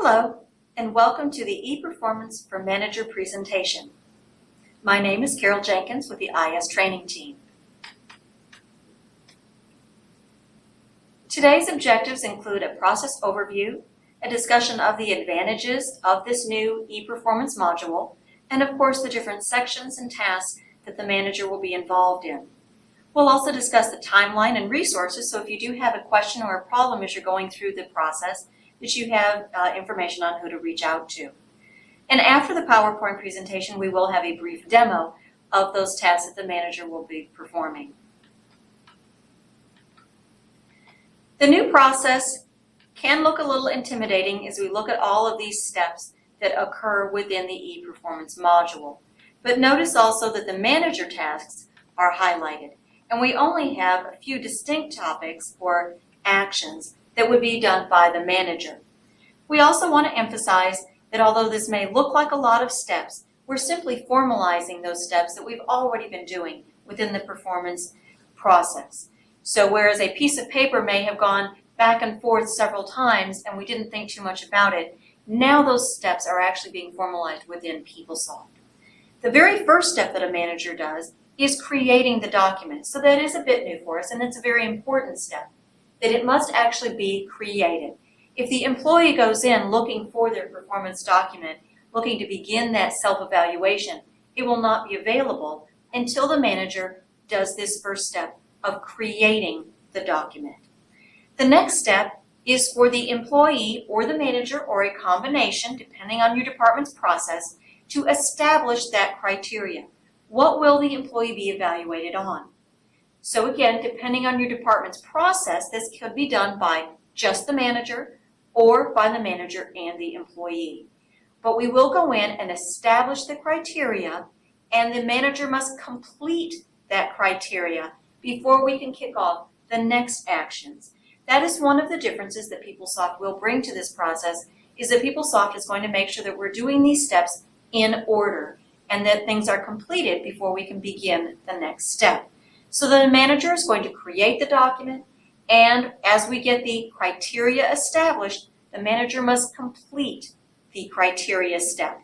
Hello, and welcome to the ePerformance for Manager presentation. My name is Carol Jenkins with the IS Training Team. Today's objectives include a process overview, a discussion of the advantages of this new ePerformance module, and of course the different sections and tasks that the manager will be involved in. We'll also discuss the timeline and resources, so if you do have a question or a problem as you're going through the process, that you have information on who to reach out to. And after the PowerPoint presentation, we will have a brief demo of those tasks that the manager will be performing. The new process can look a little intimidating as we look at all of these steps that occur within the ePerformance module. But notice also that the manager tasks are highlighted, and we only have a few distinct topics or actions that would be done by the manager. We also want to emphasize that although this may look like a lot of steps, we're simply formalizing those steps that we've already been doing within the performance process. So whereas a piece of paper may have gone back and forth several times and we didn't think too much about it, now those steps are actually being formalized within PeopleSoft. The very first step that a manager does is creating the document. So that is a bit new for us, and it's a very important step, that it must actually be created. If the employee goes in looking for their performance document, looking to begin that self-evaluation, it will not be available until the manager does this first step of creating the document. The next step is for the employee or the manager, or a combination, depending on your department's process, to establish that criteria. What will the employee be evaluated on? So again, depending on your department's process, this could be done by just the manager or by the manager and the employee. But we will go in and establish the criteria, and the manager must complete that criteria before we can kick off the next actions. That is one of the differences that PeopleSoft will bring to this process, is that PeopleSoft is going to make sure that we're doing these steps in order and that things are completed before we can begin the next step. So the manager is going to create the document, and as we get the criteria established, the manager must complete the criteria step.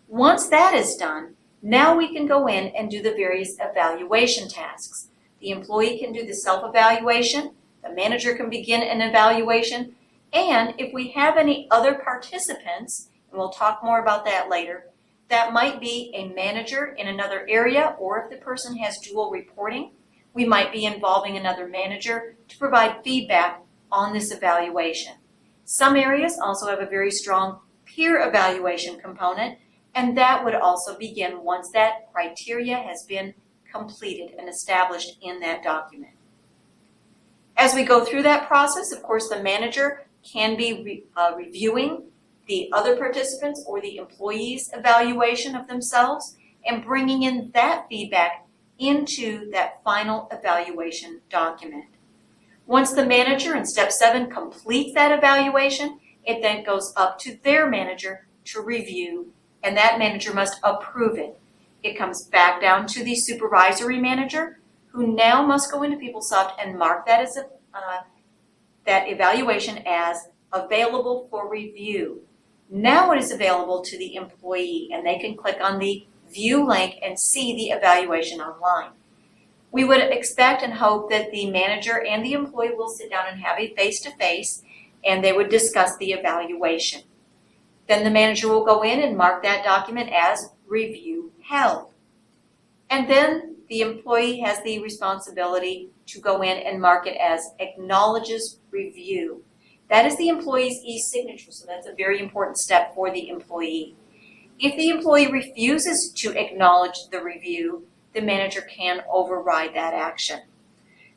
Once that is done, now we can go in and do the various evaluation tasks. The employee can do the self-evaluation, the manager can begin an evaluation, and if we have any other participants, and we'll talk more about that later, that might be a manager in another area, or if the person has dual reporting, we might be involving another manager to provide feedback on this evaluation. Some areas also have a very strong peer evaluation component, and that would also begin once that criteria has been completed and established in that document. As we go through that process, of course, the manager can be reviewing the other participants or the employee's evaluation of themselves and bringing in that feedback into that final evaluation document. Once the manager in step 7 completes that evaluation, it then goes up to their manager to review, and that manager must approve it. It comes back down to the supervisory manager, who now must go into PeopleSoft and mark that as that evaluation as available for review. Now it is available to the employee, and they can click on the view link and see the evaluation online. We would expect and hope that the manager and the employee will sit down and have a face-to-face, and they would discuss the evaluation. Then the manager will go in and mark that document as review held. And then the employee has the responsibility to go in and mark it as acknowledges review. That is the employee's e-signature, so that's a very important step for the employee. If the employee refuses to acknowledge the review, the manager can override that action.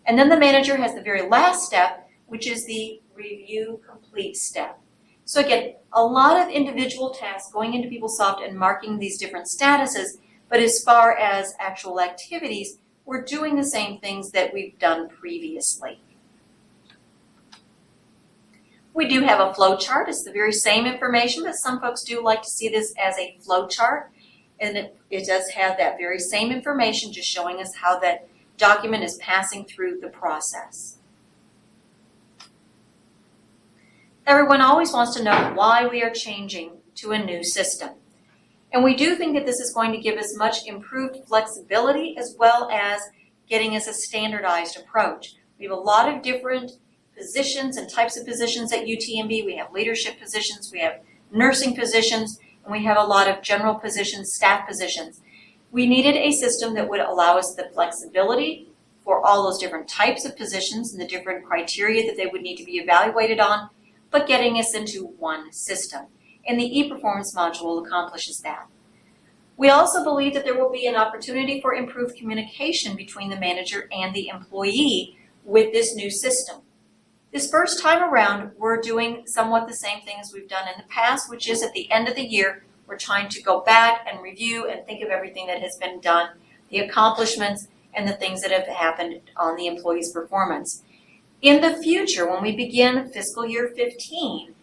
And then the manager has the very last step, which is the review complete step. So again, a lot of individual tasks going into PeopleSoft and marking these different statuses, but as far as actual activities, we're doing the same things that we've done previously. We do have a flow chart. It's the very same information, but some folks do like to see this as a flow chart. And it does have that very same information, just showing us how that document is passing through the process. Everyone always wants to know why we are changing to a new system. And we do think that this is going to give us much improved flexibility as well as getting us a standardized approach. We have a lot of different positions and types of positions at UTMB. We have leadership positions, we have nursing positions, and we have a lot of general positions, staff positions. We needed a system that would allow us the flexibility for all those different types of positions and the different criteria that they would need to be evaluated on, but getting us into one system. And the ePerformance module accomplishes that. We also believe that there will be an opportunity for improved communication between the manager and the employee with this new system. This first time around, we're doing somewhat the same thing as we've done in the past, which is at the end of the year, we're trying to go back and review and think of everything that has been done, the accomplishments, and the things that have happened on the employee's performance. In the future, when we begin fiscal year 15,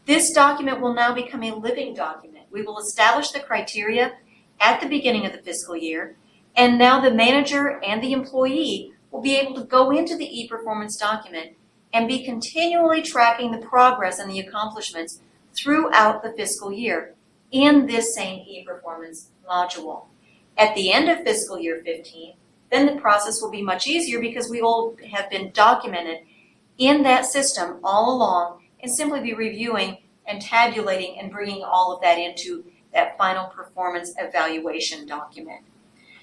this document will now become a living document. We will establish the criteria at the beginning of the fiscal year, and now the manager and the employee will be able to go into the ePerformance document and be continually tracking the progress and the accomplishments throughout the fiscal year in this same ePerformance module. At the end of fiscal year 15, then the process will be much easier because we will have been documented in that system all along and simply be reviewing and tabulating and bringing all of that into that final performance evaluation document.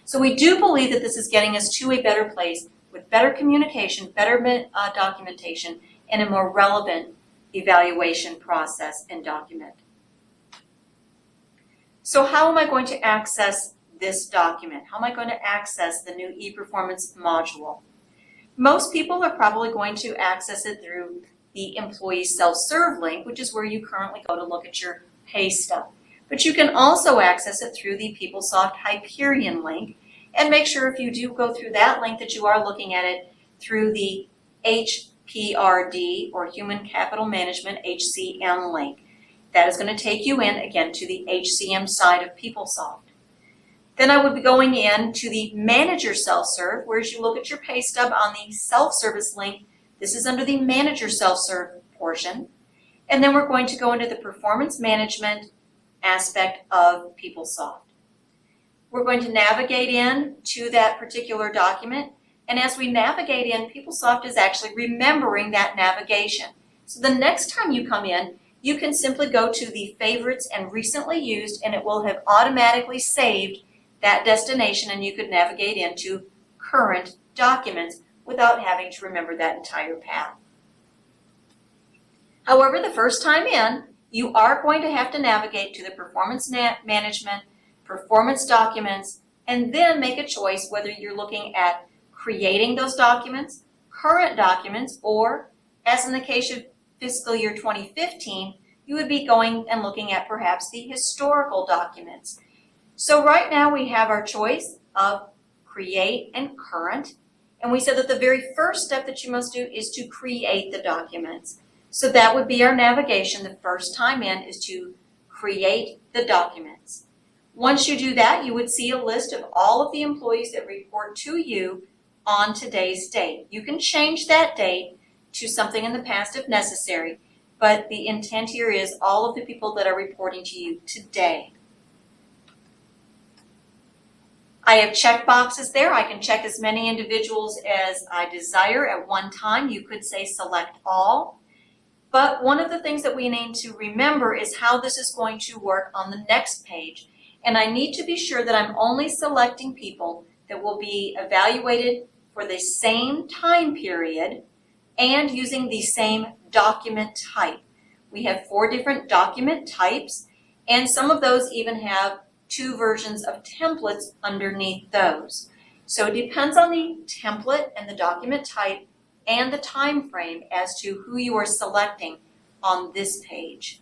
So we do believe that this is getting us to a better place with better communication, better documentation, and a more relevant evaluation process and document. So how am I going to access this document? How am I going to access the new ePerformance module? Most people are probably going to access it through the employee self-serve link, which is where you currently go to look at your pay stub. But you can also access it through the PeopleSoft Hyperion link, and make sure if you do go through that link that you are looking at it through the HPRD or Human Capital Management HCM link. That is going to take you in again to the HCM side of PeopleSoft. Then I would be going in to the Manager Self-Serve, where as you look at your pay stub on the self-service link, this is under the Manager Self-Serve portion. And then we're going to go into the Performance Management aspect of PeopleSoft. We're going to navigate in to that particular document. And as we navigate in, PeopleSoft is actually remembering that navigation. So the next time you come in, you can simply go to the Favorites and Recently Used, and it will have automatically saved that destination, and you could navigate into Current Documents without having to remember that entire path. However, the first time in, you are going to have to navigate to the Performance Management, Performance Documents, and then make a choice whether you're looking at creating those documents, current documents, or, as in the case of fiscal year 2015, you would be going and looking at perhaps the historical documents. So right now we have our choice of create and current, and we said that the very first step that you must do is to create the documents. So that would be our navigation the first time in, is to create the documents. Once you do that, you would see a list of all of the employees that report to you on today's date. You can change that date to something in the past if necessary, but the intent here is all of the people that are reporting to you today. I have check boxes there. I can check as many individuals as I desire at one time. You could say select all. But one of the things that we need to remember is how this is going to work on the next page. And I need to be sure that I'm only selecting people that will be evaluated for the same time period and using the same document type. We have 4 different document types, and some of those even have 2 versions of templates underneath those. So it depends on the template and the document type and the time frame as to who you are selecting on this page.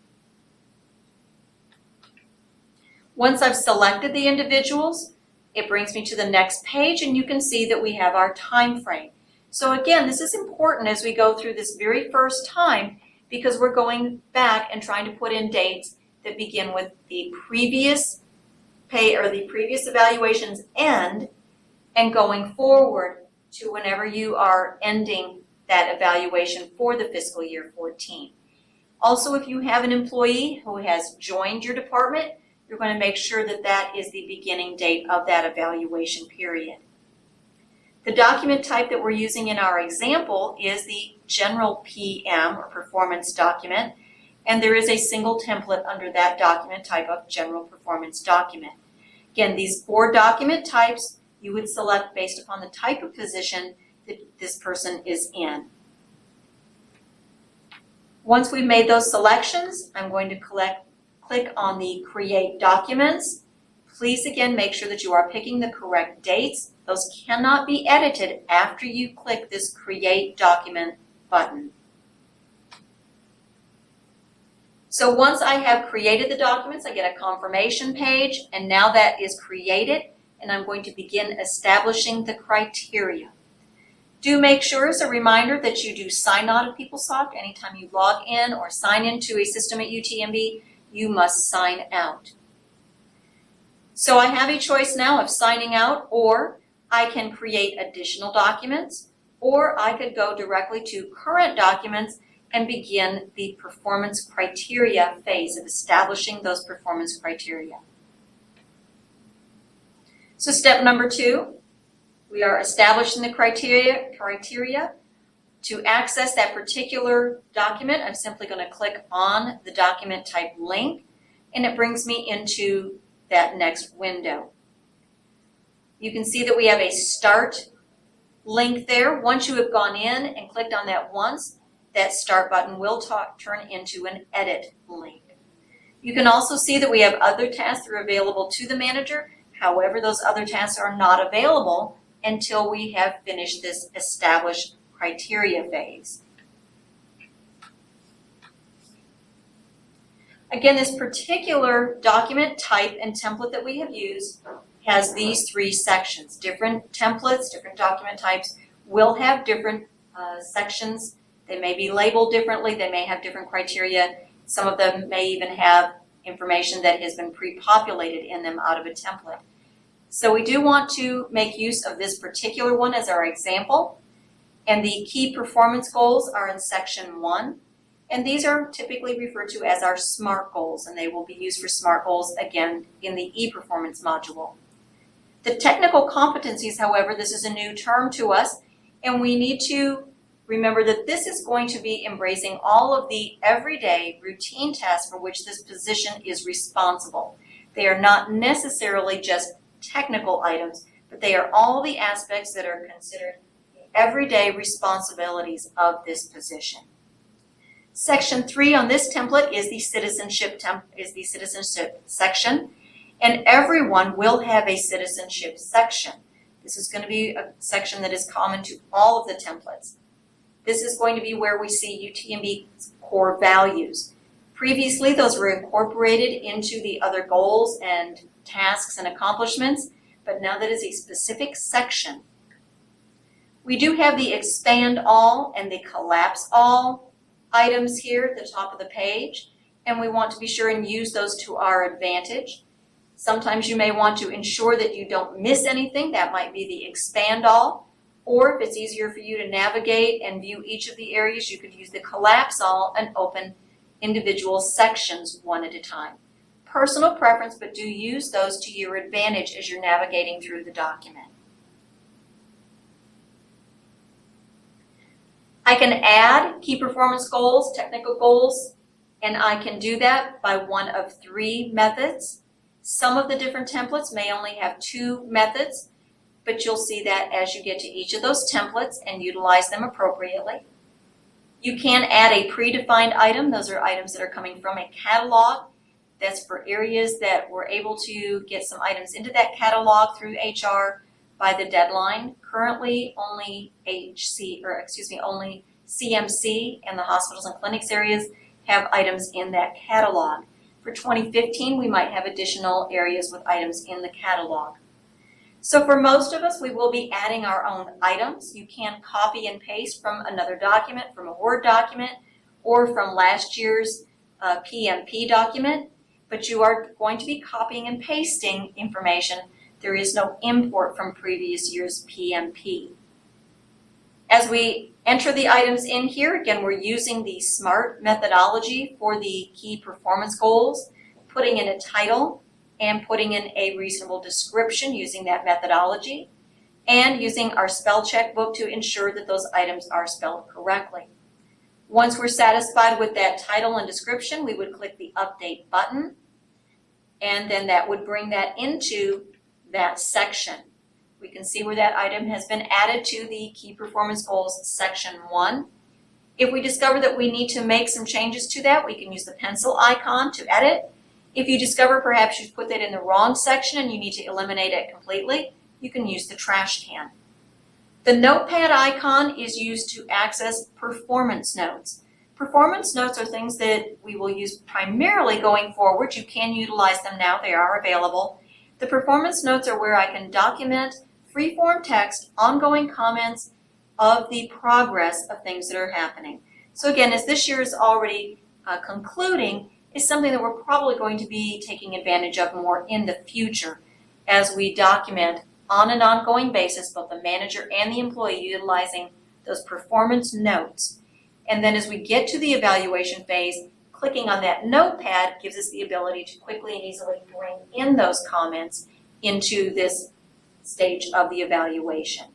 Once I've selected the individuals, it brings me to the next page, and you can see that we have our time frame. So again, this is important as we go through this very first time, because we're going back and trying to put in dates that begin with the previous pay or the previous evaluation's end and going forward to whenever you are ending that evaluation for the fiscal year 14. Also, if you have an employee who has joined your department, you're going to make sure that that is the beginning date of that evaluation period. The document type that we're using in our example is the general PM or performance document, and there is a single template under that document type of general performance document. Again, these 4 document types you would select based upon the type of position that this person is in. Once we've made those selections, I'm going to click on the Create Documents. Please again make sure that you are picking the correct dates. Those cannot be edited after you click this Create Document button. So once I have created the documents, I get a confirmation page, and now that is created, and I'm going to begin establishing the criteria. Do make sure, as a reminder, that you do sign out of PeopleSoft. Anytime you log in or sign into a system at UTMB, you must sign out. So I have a choice now of signing out, or I can create additional documents, or I could go directly to current documents and begin the performance criteria phase of establishing those performance criteria. So step number 2, we are establishing the criteria. To access that particular document, I'm simply going to click on the document type link, and it brings me into that next window. You can see that we have a start link there. Once you have gone in and clicked on that once, that start button will turn into an edit link. You can also see that we have other tasks that are available to the manager. However, those other tasks are not available until we have finished this established criteria phase. Again, this particular document type and template that we have used has these 3 sections. Different templates, different document types will have different sections. They may be labeled differently. They may have different criteria. Some of them may even have information that has been pre-populated in them out of a template. So we do want to make use of this particular one as our example. And the key performance goals are in section 1. And these are typically referred to as our SMART goals, and they will be used for SMART goals again in the ePerformance module. The technical competencies, however, this is a new term to us, and we need to remember that this is going to be embracing all of the everyday routine tasks for which this position is responsible. They are not necessarily just technical items, but they are all the aspects that are considered everyday responsibilities of this position. Section 3 on this template is the citizenship section, and everyone will have a citizenship section. This is going to be a section that is common to all of the templates. This is going to be where we see UTMB's core values. Previously, those were incorporated into the other goals and tasks and accomplishments, but now that is a specific section. We do have the expand all and the collapse all items here at the top of the page, and we want to be sure and use those to our advantage. Sometimes you may want to ensure that you don't miss anything. That might be the expand all, or if it's easier for you to navigate and view each of the areas, you could use the collapse all and open individual sections one at a time. Personal preference, but do use those to your advantage as you're navigating through the document. I can add key performance goals, technical goals, and I can do that by one of 3 methods. Some of the different templates may only have 2 methods, but you'll see that as you get to each of those templates and utilize them appropriately. You can add a predefined item. Those are items that are coming from a catalog. That's for areas that we're able to get some items into that catalog through HR by the deadline. Currently, only only CMC and the hospitals and clinics areas have items in that catalog. For 2015, we might have additional areas with items in the catalog. So for most of us, we will be adding our own items. You can copy and paste from another document, from a Word document, or from last year's PMP document, but you are going to be copying and pasting information. There is no import from previous year's PMP. As we enter the items in here, again, we're using the SMART methodology for the key performance goals, putting in a title and putting in a reasonable description using that methodology, and using our spell check book to ensure that those items are spelled correctly. Once we're satisfied with that title and description, we would click the Update button, and then that would bring that into that section. We can see where that item has been added to the Key Performance Goals Section 1. If we discover that we need to make some changes to that, we can use the pencil icon to edit. If you discover perhaps you've put that in the wrong section and you need to eliminate it completely, you can use the trash can. The notepad icon is used to access performance notes. Performance notes are things that we will use primarily going forward. You can utilize them now, they are available. The performance notes are where I can document free-form text, ongoing comments of the progress of things that are happening. So again, as this year is already concluding, is something that we're probably going to be taking advantage of more in the future as we document on an ongoing basis, both the manager and the employee utilizing those performance notes. And then as we get to the evaluation phase, clicking on that notepad gives us the ability to quickly and easily bring in those comments into this stage of the evaluation.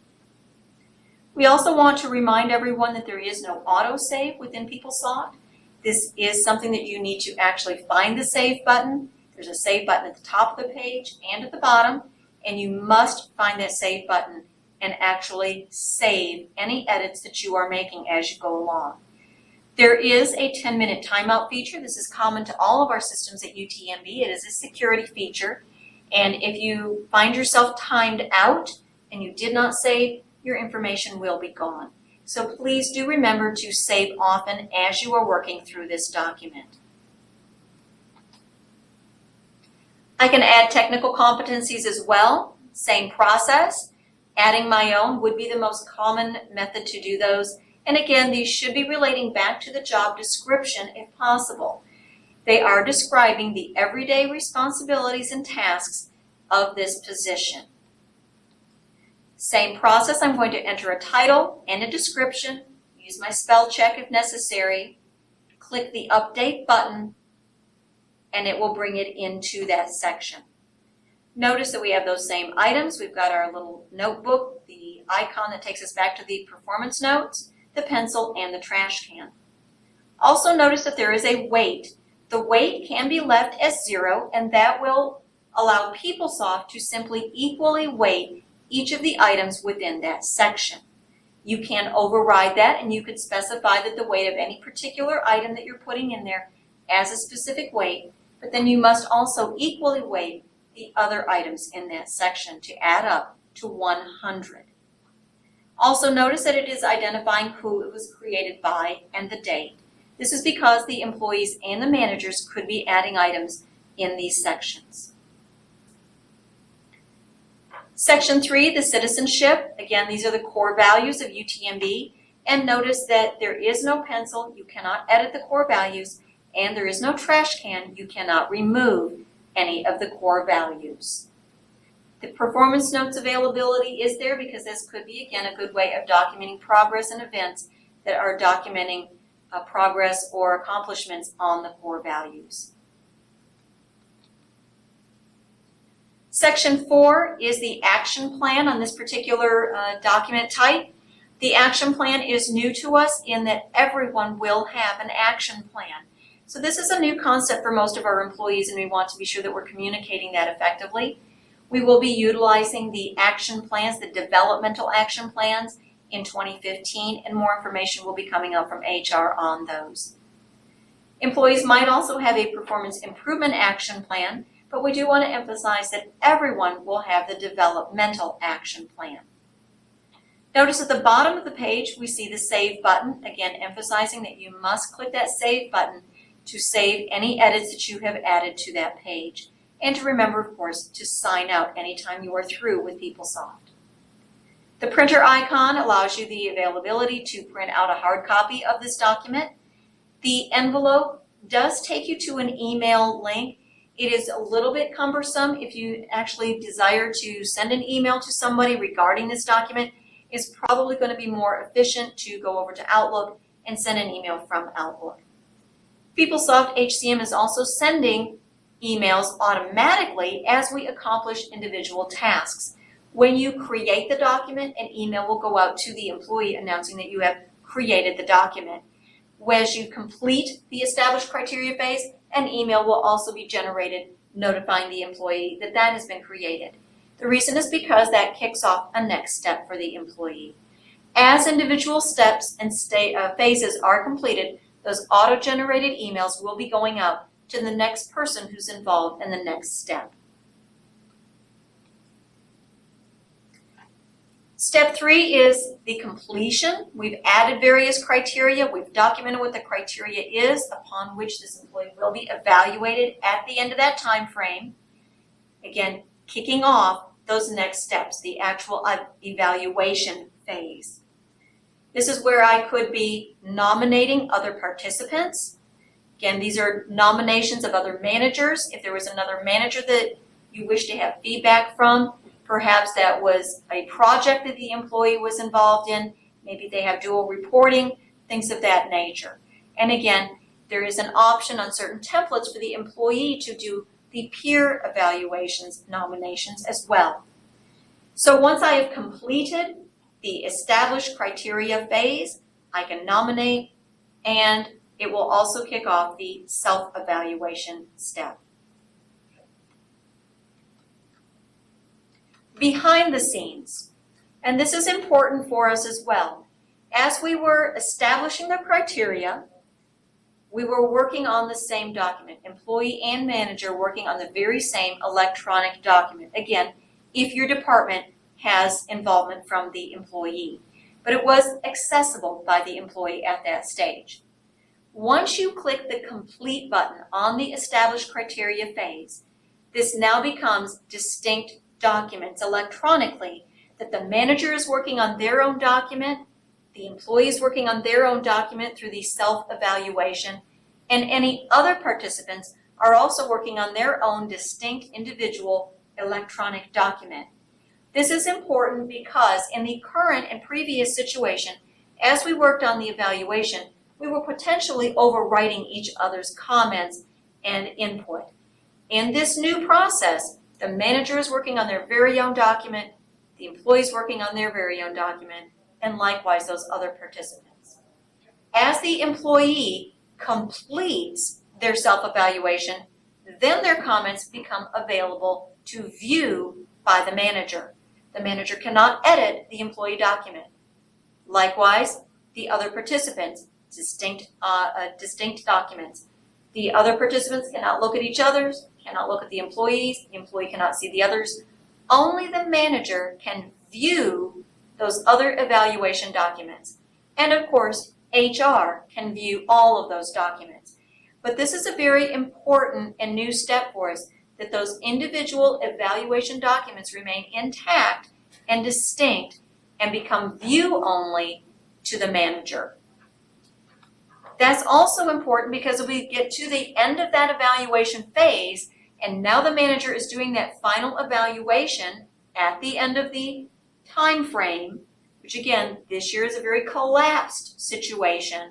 We also want to remind everyone that there is no autosave within PeopleSoft. This is something that you need to actually find the save button. There's a save button at the top of the page and at the bottom, and you must find that save button and actually save any edits that you are making as you go along. There is a 10-minute timeout feature. This is common to all of our systems at UTMB. It is a security feature. And if you find yourself timed out and you did not save, your information will be gone. So please do remember to save often as you are working through this document. I can add technical competencies as well. Same process. Adding my own would be the most common method to do those. And again, these should be relating back to the job description if possible. They are describing the everyday responsibilities and tasks of this position. Same process, I'm going to enter a title and a description, use my spell check if necessary, click the Update button, and it will bring it into that section. Notice that we have those same items. We've got our little notebook, the icon that takes us back to the performance notes, the pencil, and the trash can. Also notice that there is a weight. The weight can be left as 0, and that will allow PeopleSoft to simply equally weight each of the items within that section. You can override that, and you could specify that the weight of any particular item that you're putting in there as a specific weight, but then you must also equally weight the other items in that section to add up to 100. Also notice that it is identifying who it was created by and the date. This is because the employees and the managers could be adding items in these sections. Section 3, the citizenship. Again, these are the core values of UTMB. And notice that there is no pencil, you cannot edit the core values, and there is no trash can, you cannot remove any of the core values. The performance notes availability is there because this could be, again, a good way of documenting progress and events that are documenting progress or accomplishments on the core values. Section 4 is the action plan on this particular document type. The action plan is new to us in that everyone will have an action plan. So this is a new concept for most of our employees, and we want to be sure that we're communicating that effectively. We will be utilizing the action plans, the developmental action plans in 2015, and more information will be coming up from HR on those. Employees might also have a performance improvement action plan, but we do want to emphasize that everyone will have the developmental action plan. Notice at the bottom of the page, we see the Save button, again emphasizing that you must click that Save button to save any edits that you have added to that page. And to remember, of course, to sign out anytime you are through with PeopleSoft. The printer icon allows you the availability to print out a hard copy of this document. The envelope does take you to an email link. It is a little bit cumbersome if you actually desire to send an email to somebody regarding this document. is probably going to be more efficient to go over to Outlook and send an email from Outlook. PeopleSoft HCM is also sending emails automatically as we accomplish individual tasks. When you create the document, an email will go out to the employee announcing that you have created the document. As you complete the established criteria phase, an email will also be generated notifying the employee that that has been created. The reason is because that kicks off a next step for the employee. As individual steps and phases are completed, those auto-generated emails will be going out to the next person who's involved in the next step. Step 3 is the completion. We've added various criteria. We've documented what the criteria is upon which this employee will be evaluated at the end of that time frame. Again, kicking off those next steps, the actual evaluation phase. This is where I could be nominating other participants. Again, these are nominations of other managers. If there was another manager that you wish to have feedback from, perhaps that was a project that the employee was involved in. Maybe they have dual reporting, things of that nature. And again, there is an option on certain templates for the employee to do the peer evaluations nominations as well. So once I have completed the established criteria phase, I can nominate, and it will also kick off the self-evaluation step. Behind the scenes, and this is important for us as well. As we were establishing the criteria, we were working on the same document, employee and manager working on the very same electronic document. Again, if your department has involvement from the employee, but it was accessible by the employee at that stage. Once you click the complete button on the established criteria phase, this now becomes distinct documents electronically that the manager is working on their own document, the employee is working on their own document through the self-evaluation, and any other participants are also working on their own distinct individual electronic document. This is important because in the current and previous situation, as we worked on the evaluation, we were potentially overwriting each other's comments and input. In this new process, the manager is working on their very own document, the employee is working on their very own document, and likewise those other participants. As the employee completes their self-evaluation, then their comments become available to view by the manager. The manager cannot edit the employee document. Likewise, the other participants, distinct documents. The other participants cannot look at each other's, cannot look at the employees cannot see the others. Only the manager can view those other evaluation documents. And of course, HR can view all of those documents. But this is a very important and new step for us, that those individual evaluation documents remain intact and distinct and become view only to the manager. That's also important because we get to the end of that evaluation phase, and now the manager is doing that final evaluation at the end of the time frame, which again, this year is a very collapsed situation.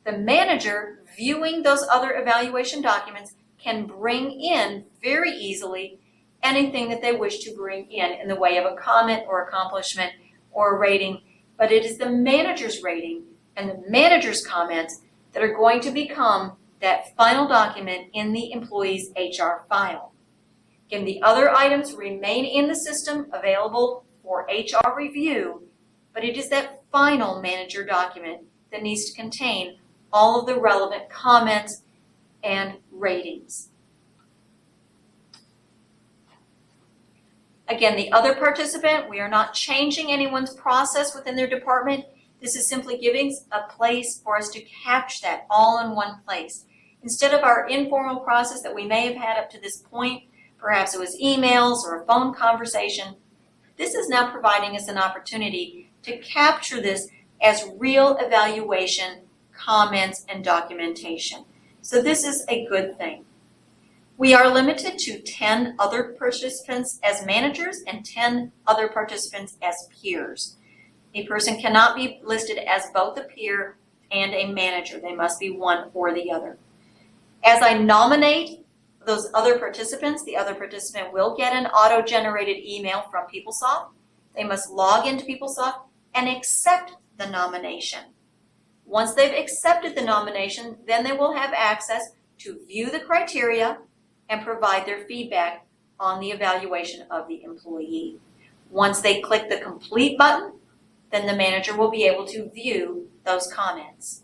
The manager viewing those other evaluation documents can bring in very easily anything that they wish to bring in the way of a comment or accomplishment or a rating, but it is the manager's rating and the manager's comments that are going to become that final document in the employee's HR file. Again, the other items remain in the system available for HR review, but it is that final manager document that needs to contain all of the relevant comments and ratings. Again, the other participant, we are not changing anyone's process within their department. This is simply giving a place for us to capture that all in one place. Instead of our informal process that we may have had up to this point, perhaps it was emails or a phone conversation, this is now providing us an opportunity to capture this as real evaluation, comments, and documentation. So this is a good thing. We are limited to 10 other participants as managers and 10 other participants as peers. A person cannot be listed as both a peer and a manager. They must be one or the other. As I nominate those other participants, the other participant will get an auto-generated email from PeopleSoft. They must log into PeopleSoft and accept the nomination. Once they've accepted the nomination, then they will have access to view the criteria and provide their feedback on the evaluation of the employee. Once they click the complete button, then the manager will be able to view those comments.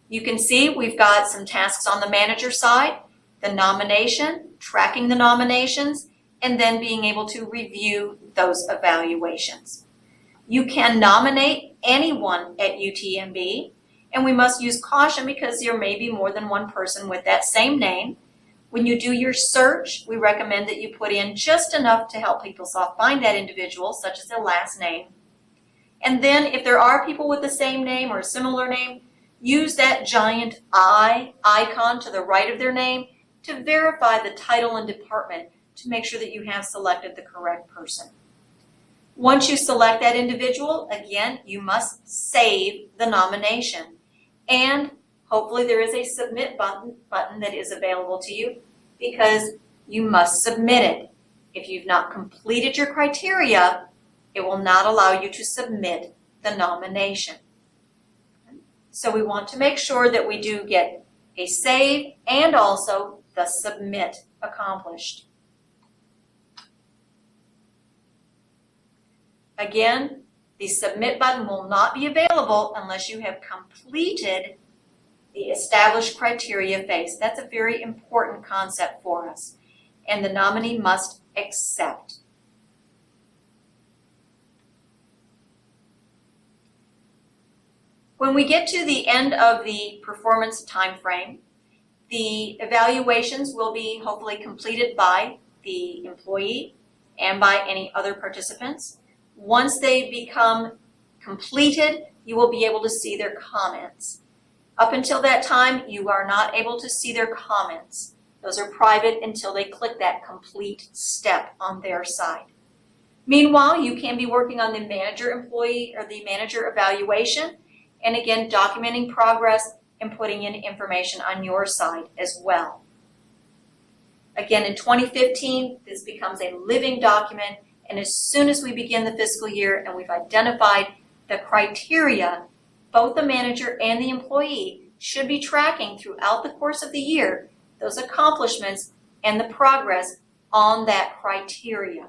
You can see we've got some tasks on the manager side, the nomination, tracking the nominations, and then being able to review those evaluations. You can nominate anyone at UTMB, and we must use caution because there may be more than one person with that same name. When you do your search, we recommend that you put in just enough to help PeopleSoft find that individual, such as their last name. And then if there are people with the same name or a similar name, use that giant I icon to the right of their name to verify the title and department to make sure that you have selected the correct person. Once you select that individual, again, you must save the nomination. And hopefully there is a submit button that is available to you because you must submit it. If you've not completed your criteria, it will not allow you to submit the nomination. So we want to make sure that we do get a save and also the submit accomplished. Again, the submit button will not be available unless you have completed the established criteria phase. That's a very important concept for us. And the nominee must accept. When we get to the end of the performance time frame, the evaluations will be hopefully completed by the employee and by any other participants. Once they become completed, you will be able to see their comments. Up until that time, you are not able to see their comments. Those are private until they click that complete step on their side. Meanwhile, you can be working on the manager employee or the manager evaluation, and again, documenting progress and putting in information on your side as well. Again, in 2015, this becomes a living document, and as soon as we begin the fiscal year and we've identified the criteria, both the manager and the employee should be tracking throughout the course of the year those accomplishments and the progress on that criteria.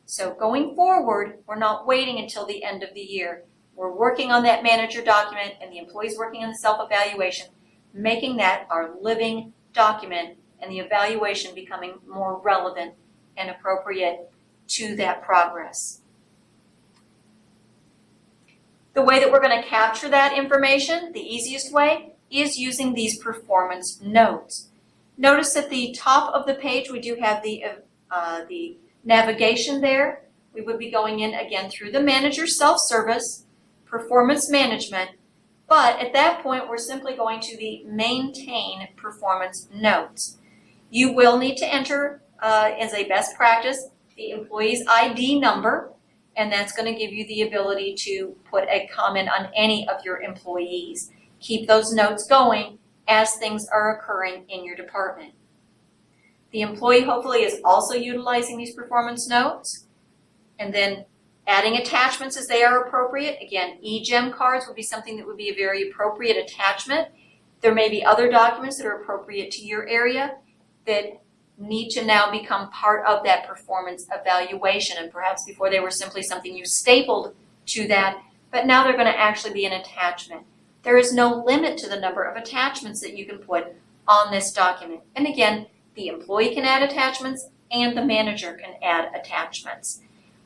So going forward, we're not waiting until the end of the year. We're working on that manager document and the employee's working on the self-evaluation, making that our living document and the evaluation becoming more relevant and appropriate to that progress. The way that we're going to capture that information, the easiest way, is using these performance notes. Notice at the top of the page we do have the navigation there. We would be going in again through the manager self-service, performance management, but at that point we're simply going to the maintain performance notes. You will need to enter as a best practice the employee's ID number, and that's going to give you the ability to put a comment on any of your employees. Keep those notes going as things are occurring in your department. The employee hopefully is also utilizing these performance notes, and then adding attachments as they are appropriate. Again, eGEM cards would be something that would be a very appropriate attachment. There may be other documents that are appropriate to your area that need to now become part of that performance evaluation, and perhaps before they were simply something you stapled to that, but now they're going to actually be an attachment. There is no limit to the number of attachments that you can put on this document. And again, the employee can add attachments and the manager can add attachments.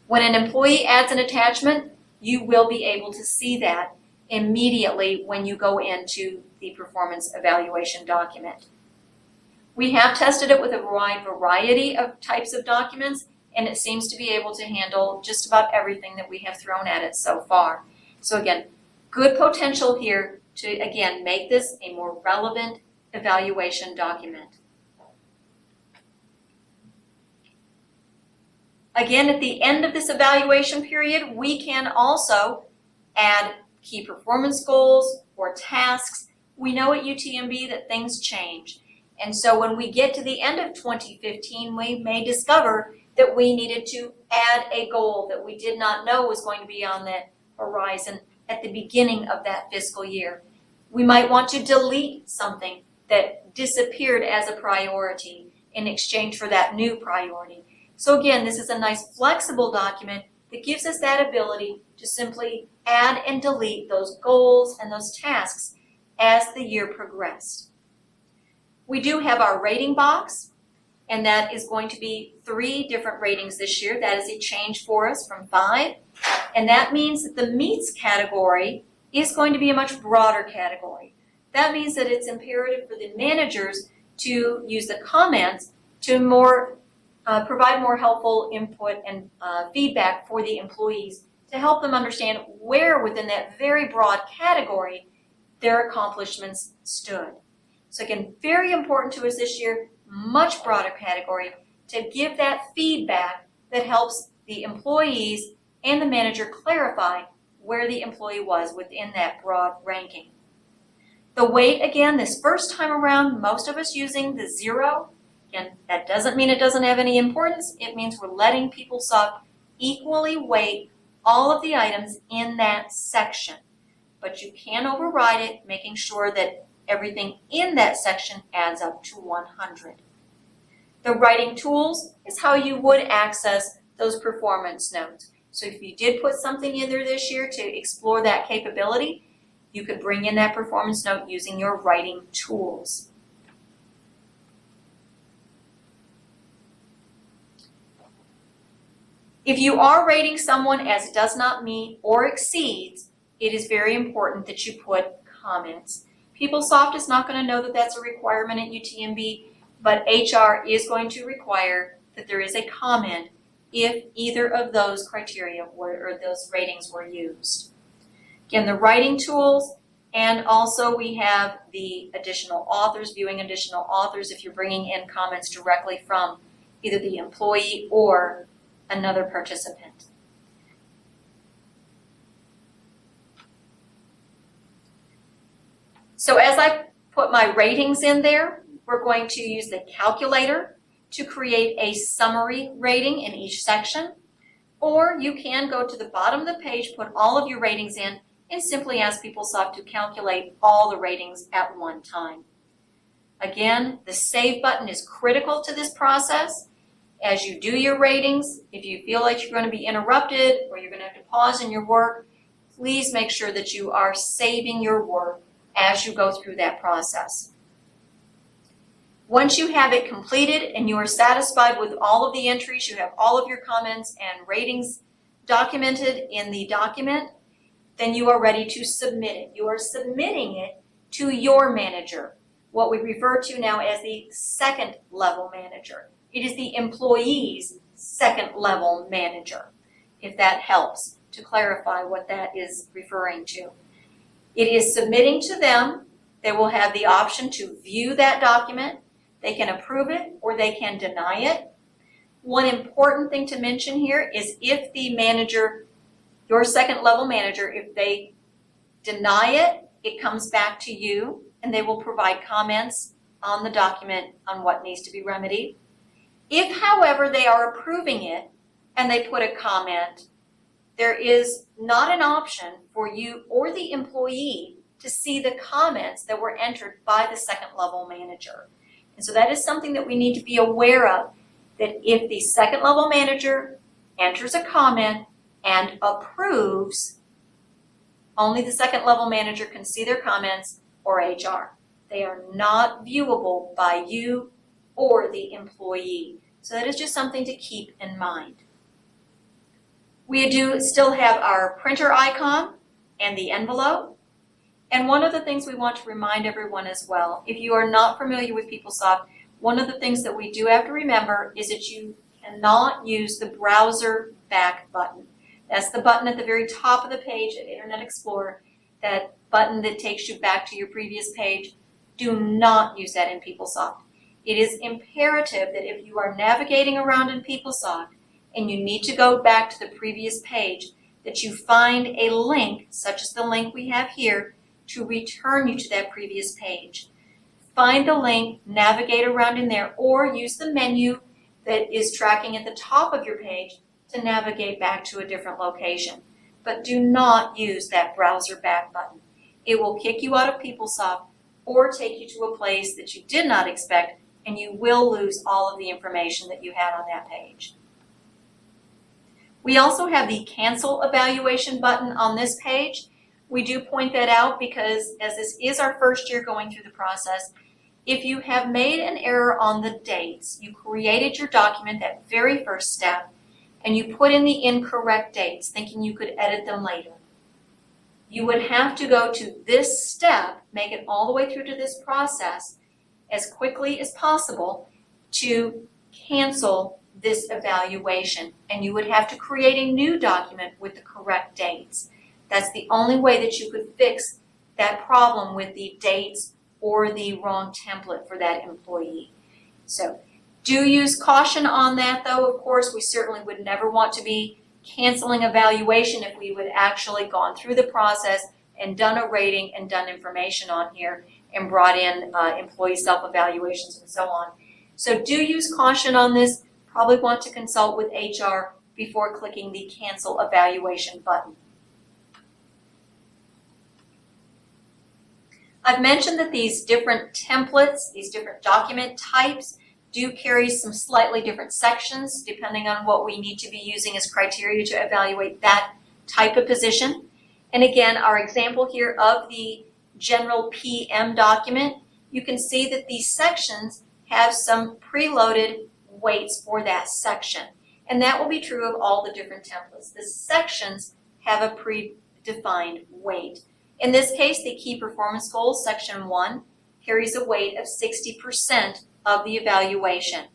When an employee adds an attachment, you will be able to see that immediately when you go into the performance evaluation document. We have tested it with a wide variety of types of documents, and it seems to be able to handle just about everything that we have thrown at it so far. So again, good potential here to, again, make this a more relevant evaluation document. Again, at the end of this evaluation period, we can also add key performance goals or tasks. We know at UTMB that things change. And so when we get to the end of 2015, we may discover that we needed to add a goal that we did not know was going to be on that horizon at the beginning of that fiscal year. We might want to delete something that disappeared as a priority in exchange for that new priority. So again, this is a nice flexible document that gives us that ability to simply add and delete those goals and those tasks as the year progressed. We do have our rating box, and that is going to be 3 different ratings this year. That is a change for us from 5. And that means that the meets category is going to be a much broader category. That means that it's imperative for the managers to use the comments to provide more helpful input and feedback for the employees to help them understand where within that very broad category their accomplishments stood. So again, very important to us this year, much broader category to give that feedback that helps the employees and the manager clarify where the employee was within that broad ranking. The weight, again, this first time around, most of us using the 0. Again, that doesn't mean it doesn't have any importance. It means we're letting PeopleSoft equally weight all of the items in that section. But you can override it, making sure that everything in that section adds up to 100. The writing tools is how you would access those performance notes. So if you did put something in there this year to explore that capability, you could bring in that performance note using your writing tools. If you are rating someone as does not meet or exceeds, it is very important that you put comments. PeopleSoft is not going to know that that's a requirement at UTMB, but HR is going to require that there is a comment if either of those criteria or those ratings were used. Again, the writing tools, and also we have the additional authors, viewing additional authors if you're bringing in comments directly from either the employee or another participant. So as I put my ratings in there, we're going to use the calculator to create a summary rating in each section, or you can go to the bottom of the page, put all of your ratings in, and simply ask PeopleSoft to calculate all the ratings at one time. Again, the save button is critical to this process. As you do your ratings, if you feel like you're going to be interrupted or you're going to have to pause in your work, please make sure that you are saving your work as you go through that process. Once you have it completed and you are satisfied with all of the entries, you have all of your comments and ratings documented in the document, then you are ready to submit it. You are submitting it to your manager, what we refer to now as the second level manager. It is the employee's second level manager, if that helps to clarify what that is referring to. It is submitting to them. They will have the option to view that document. They can approve it or they can deny it. One important thing to mention here is if the manager, your second level manager, if they deny it, it comes back to you and they will provide comments on the document on what needs to be remedied. If, however, they are approving it and they put a comment, there is not an option for you or the employee to see the comments that were entered by the second level manager. And so that is something that we need to be aware of, that if the second level manager enters a comment and approves, only the second level manager can see their comments or HR. They are not viewable by you or the employee. So that is just something to keep in mind. We do still have our printer icon and the envelope. And one of the things we want to remind everyone as well, if you are not familiar with PeopleSoft, one of the things that we do have to remember is that you cannot use the browser back button. That's the button at the very top of the page at Internet Explorer, that button that takes you back to your previous page. Do not use that in PeopleSoft. It is imperative that if you are navigating around in PeopleSoft, and you need to go back to the previous page, that you find a link, such as the link we have here, to return you to that previous page. Find the link, navigate around in there, or use the menu that is tracking at the top of your page to navigate back to a different location. But do not use that browser back button. It will kick you out of PeopleSoft or take you to a place that you did not expect, and you will lose all of the information that you had on that page. We also have the Cancel Evaluation button on this page. We do point that out because as this is our first year going through the process, if you have made an error on the dates, you created your document, that very first step, and you put in the incorrect dates, thinking you could edit them later, you would have to go to this step, make it all the way through to this process as quickly as possible to cancel this evaluation. And you would have to create a new document with the correct dates. That's the only way that you could fix that problem with the dates or the wrong template for that employee. So do use caution on that, though. Of course, we certainly would never want to be canceling evaluation if we would actually gone through the process and done a rating and done information on here and brought in employee self-evaluations and so on. So do use caution on this. Probably want to consult with HR before clicking the Cancel Evaluation button. I've mentioned that these different templates, these different document types, do carry some slightly different sections depending on what we need to be using as criteria to evaluate that type of position. And again, our example here of the general PM document, you can see that these sections have some preloaded weights for that section. And that will be true of all the different templates. The sections have a predefined weight. In this case, the Key Performance Goals, Section 1, carries a weight of 60% of the evaluation.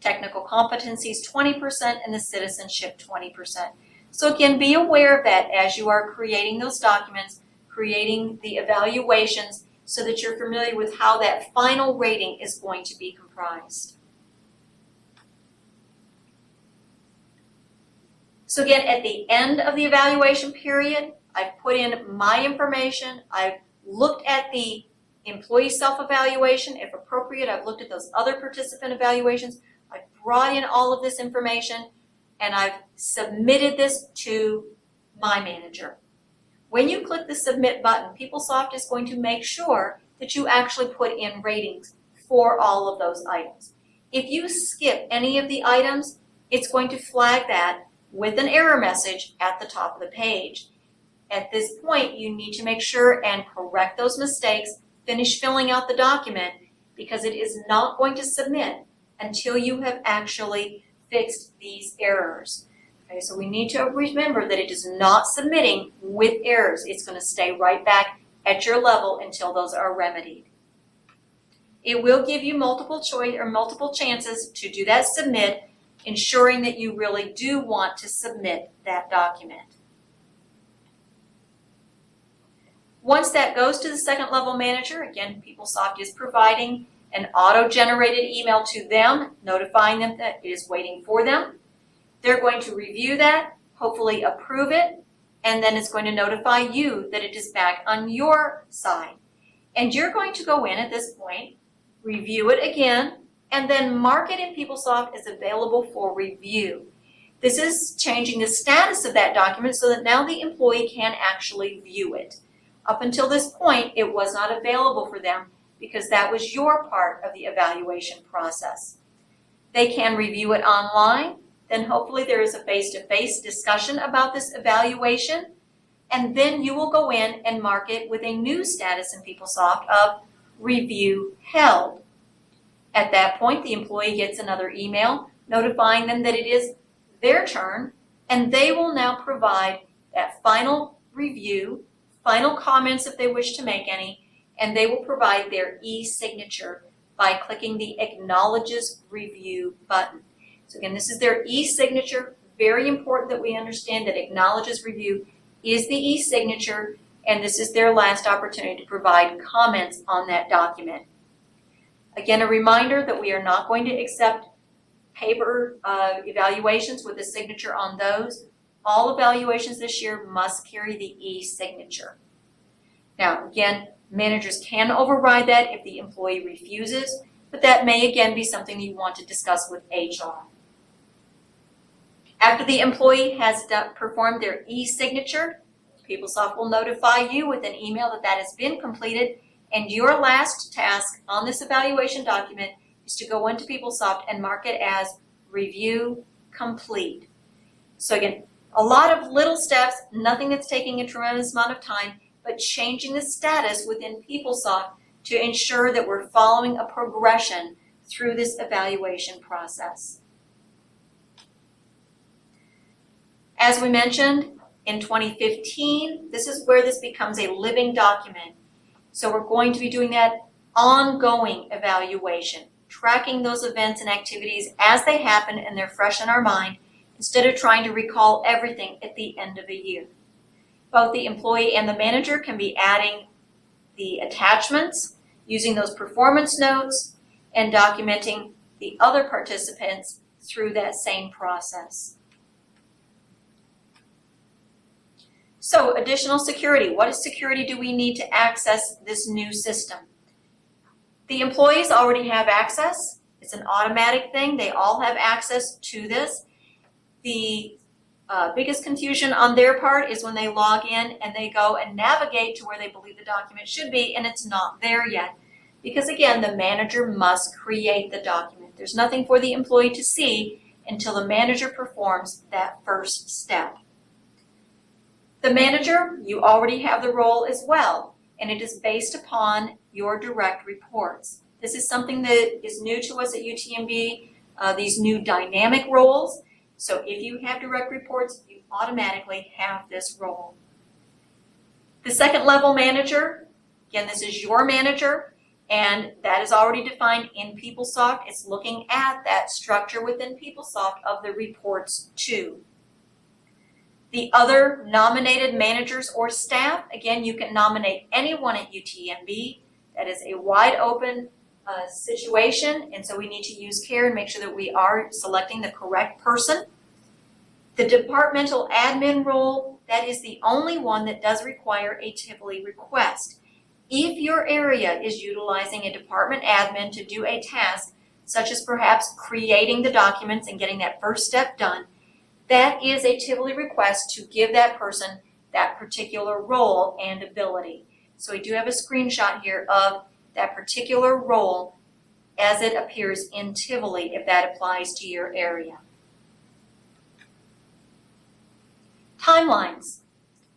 Technical competencies, 20%, and the citizenship, 20%. So again, be aware of that as you are creating those documents, creating the evaluations, so that you're familiar with how that final rating is going to be comprised. So again, at the end of the evaluation period, I've put in my information, I've looked at the employee self-evaluation. If appropriate, I've looked at those other participant evaluations. I've brought in all of this information, and I've submitted this to my manager. When you click the Submit button, PeopleSoft is going to make sure that you actually put in ratings for all of those items. If you skip any of the items, it's going to flag that with an error message at the top of the page. At this point, you need to make sure and correct those mistakes, finish filling out the document, because it is not going to submit until you have actually fixed these errors. Okay, so we need to remember that it is not submitting with errors. It's going to stay right back at your level until those are remedied. It will give you multiple choice or multiple chances to do that submit, ensuring that you really do want to submit that document. Once that goes to the second level manager, again, PeopleSoft is providing an auto-generated email to them, notifying them that it is waiting for them. They're going to review that, hopefully approve it, and then it's going to notify you that it is back on your side. And you're going to go in at this point, review it again, and then mark it in PeopleSoft as available for review. This is changing the status of that document so that now the employee can actually view it. Up until this point, it was not available for them because that was your part of the evaluation process. They can review it online. Then hopefully there is a face-to-face discussion about this evaluation. And then you will go in and mark it with a new status in PeopleSoft of review held. At that point, the employee gets another email notifying them that it is their turn, and they will now provide that final review, final comments if they wish to make any, and they will provide their e-signature by clicking the Acknowledges Review button. So again, this is their e-signature. Very important that we understand that Acknowledges Review is the e-signature, and this is their last opportunity to provide comments on that document. Again, a reminder that we are not going to accept paper evaluations with a signature on those. All evaluations this year must carry the e-signature. Now, again, managers can override that if the employee refuses, but that may again be something you want to discuss with HR. After the employee has performed their e-signature, PeopleSoft will notify you with an email that that has been completed, and your last task on this evaluation document is to go into PeopleSoft and mark it as Review Complete. So again, a lot of little steps, nothing that's taking a tremendous amount of time, but changing the status within PeopleSoft to ensure that we're following a progression through this evaluation process. As we mentioned, in 2015, this is where this becomes a living document. So we're going to be doing that ongoing evaluation, tracking those events and activities as they happen and they're fresh in our mind, instead of trying to recall everything at the end of a year. Both the employee and the manager can be adding the attachments, using those performance notes, and documenting the other participants through that same process. So, additional security. What security do we need to access this new system? The employees already have access. It's an automatic thing. They all have access to this. The biggest confusion on their part is when they log in and they go and navigate to where they believe the document should be, and it's not there yet. Because again, the manager must create the document. There's nothing for the employee to see until the manager performs that first step. The manager, you already have the role as well, and it is based upon your direct reports. This is something that is new to us at UTMB, these new dynamic roles. So if you have direct reports, you automatically have this role. The second level manager, again, this is your manager, and that is already defined in PeopleSoft. It's looking at that structure within PeopleSoft of the reports to. The other nominated managers or staff, again, you can nominate anyone at UTMB. That is a wide open situation, and so we need to use care and make sure that we are selecting the correct person. The departmental admin role, that is the only one that does require a Tivoli request. If your area is utilizing a department admin to do a task, such as perhaps creating the documents and getting that first step done, that is a Tivoli request to give that person that particular role and ability. So we do have a screenshot here of that particular role as it appears in Tivoli, if that applies to your area. Timelines.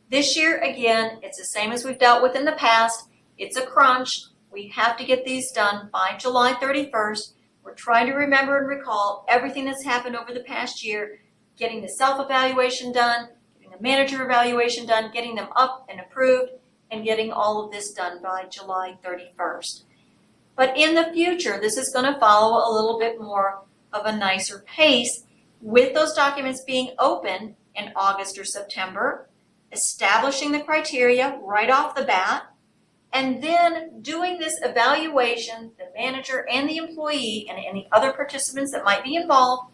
This year, again, it's the same as we've dealt with in the past. It's a crunch. We have to get these done by July 31st. We're trying to remember and recall everything that's happened over the past year, getting the self-evaluation done, getting the manager evaluation done, getting them up and approved, and getting all of this done by July 31st. But in the future, this is going to follow a little bit more of a nicer pace with those documents being open in August or September, establishing the criteria right off the bat, and then doing this evaluation, the manager and the employee and any other participants that might be involved,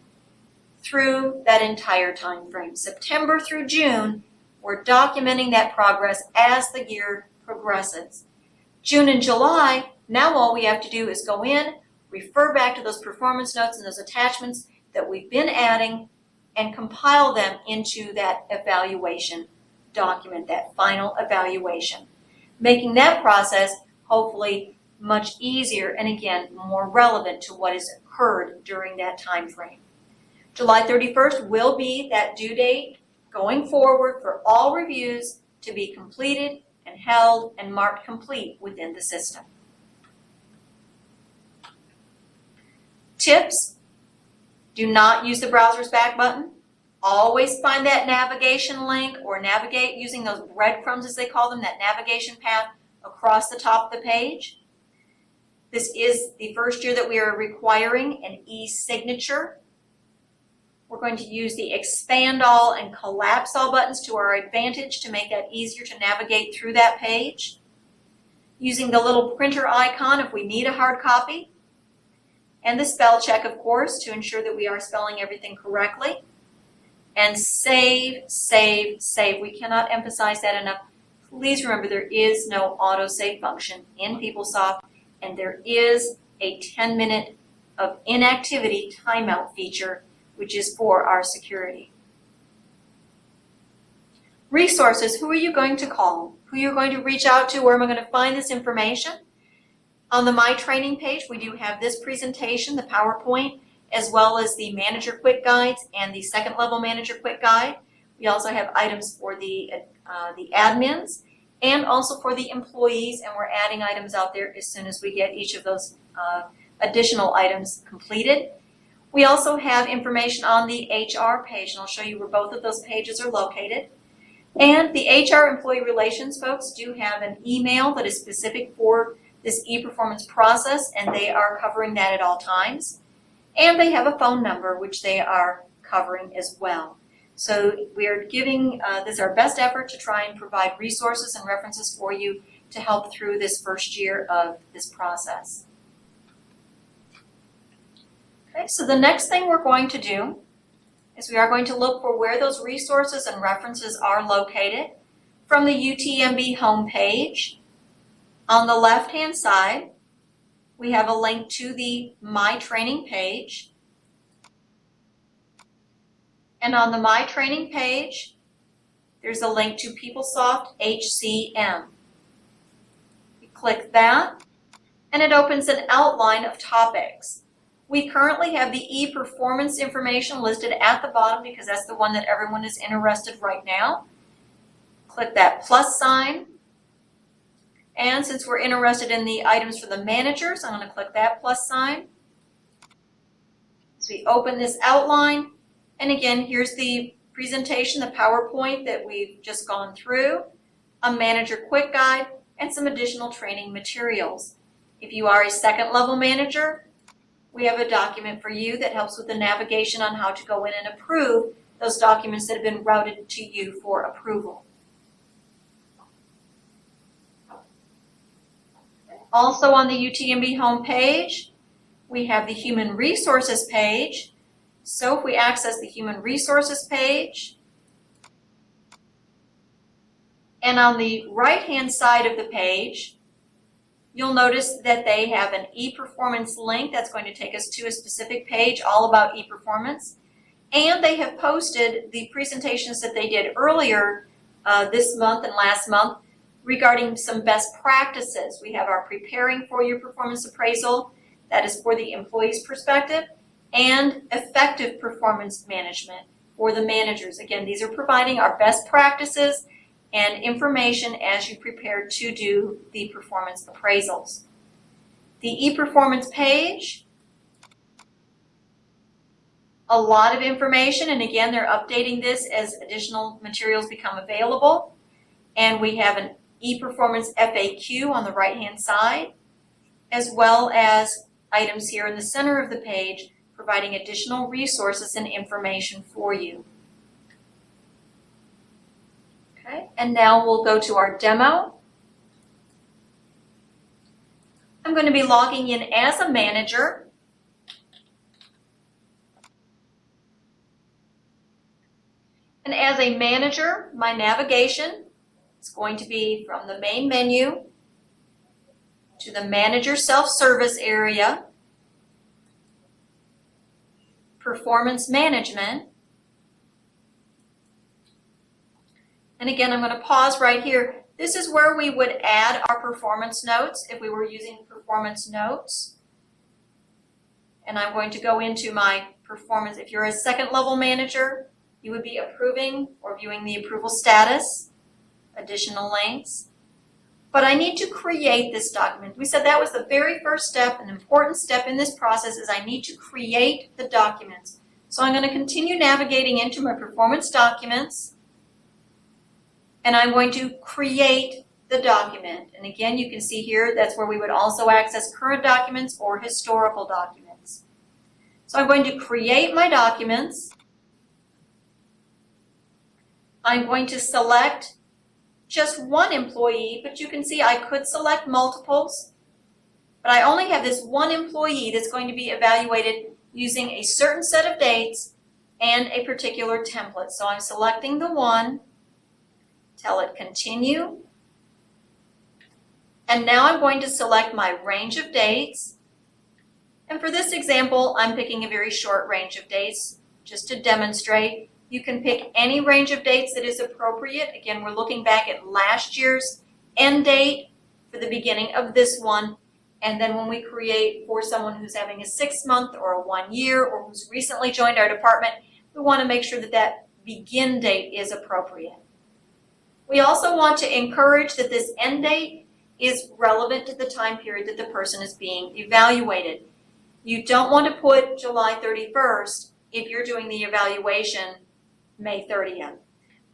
through that entire time frame. September through June, we're documenting that progress as the year progresses. June and July, now all we have to do is go in, refer back to those performance notes and those attachments that we've been adding, and compile them into that evaluation document, that final evaluation, making that process hopefully much easier and again more relevant to what has occurred during that time frame. July 31st will be that due date going forward for all reviews to be completed and held and marked complete within the system. Tips: do not use the browser's back button. Always find that navigation link or navigate using those breadcrumbs, as they call them, that navigation path across the top of the page. This is the first year that we are requiring an e-signature. We're going to use the expand all and collapse all buttons to our advantage to make that easier to navigate through that page. Using the little printer icon if we need a hard copy. and the spell check, of course, to ensure that we are spelling everything correctly. And save, save, save. We cannot emphasize that enough. Please remember there is no autosave function in PeopleSoft, and there is a 10-minute of inactivity timeout feature, which is for our security. Resources, who are you going to call? Who you're going to reach out to? Where am I going to find this information? On the My Training page, we do have this presentation, the PowerPoint, as well as the Manager Quick Guides and the Second Level Manager Quick Guide. We also have items for the admins and also for the employees, and we're adding items out there as soon as we get each of those additional items completed. We also have information on the HR page, and I'll show you where both of those pages are located. And the HR Employee Relations folks do have an email that is specific for this ePerformance process, and they are covering that at all times. And they have a phone number, which they are covering as well. So we are giving this our best effort to try and provide resources and references for you to help through this first year of this process. Okay, so the next thing we're going to do is we are going to look for where those resources and references are located from the UTMB homepage. On the left-hand side, we have a link to the My Training page. And on the My Training page, there's a link to PeopleSoft HCM. You click that, and it opens an outline of topics. We currently have the ePerformance information listed at the bottom because that's the one that everyone is interested right now. Click that plus sign. And since we're interested in the items for the managers, I'm going to click that plus sign. So we open this outline. And again, here's the presentation, the PowerPoint that we've just gone through, a manager quick guide, and some additional training materials. If you are a second level manager, we have a document for you that helps with the navigation on how to go in and approve those documents that have been routed to you for approval. Also on the UTMB homepage, we have the Human Resources page. So if we access the Human Resources page, and on the right-hand side of the page, you'll notice that they have an ePerformance link that's going to take us to a specific page all about ePerformance. And they have posted the presentations that they did earlier this month and last month regarding some best practices. We have our Preparing for Your Performance Appraisal, that is for the employee's perspective, and Effective Performance Management for the managers. Again, these are providing our best practices and information as you prepare to do the performance appraisals. The ePerformance page, a lot of information, and again, they're updating this as additional materials become available. And we have an ePerformance FAQ on the right-hand side, as well as items here in the center of the page providing additional resources and information for you. Okay, and now we'll go to our demo. I'm going to be logging in as a manager. And as a manager, my navigation is going to be from the main menu to the Manager Self-Service area, Performance Management. And again, I'm going to pause right here. This is where we would add our performance notes if we were using performance notes. And I'm going to go into my performance. If you're a second level manager, you would be approving or viewing the approval status, additional links. But I need to create this document. We said that was the very first step, an important step in this process is I need to create the documents. So I'm going to continue navigating into my performance documents, and I'm going to create the document. And again, you can see here, that's where we would also access current documents or historical documents. So I'm going to create my documents. I'm going to select just one employee, but you can see I could select multiples. but I only have this one employee that's going to be evaluated using a certain set of dates and a particular template. So I'm selecting the one, tell it continue, and now I'm going to select my range of dates. And for this example, I'm picking a very short range of dates just to demonstrate. You can pick any range of dates that is appropriate. Again, we're looking back at last year's end date for the beginning of this one. And then when we create for someone who's having a 6-month or a 1 year or who's recently joined our department, we want to make sure that that begin date is appropriate. We also want to encourage that this end date is relevant to the time period that the person is being evaluated. You don't want to put July 31st if you're doing the evaluation May 30th.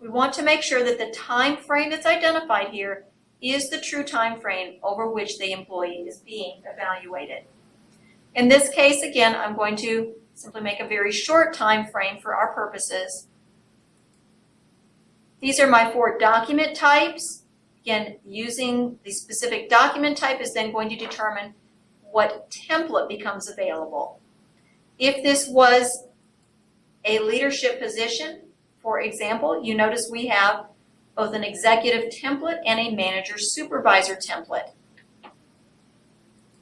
We want to make sure that the time frame that's identified here is the true time frame over which the employee is being evaluated. In this case, again, I'm going to simply make a very short time frame for our purposes. These are my 4 document types. Again, using the specific document type is then going to determine what template becomes available. If this was a leadership position, for example, you notice we have both an executive template and a manager supervisor template.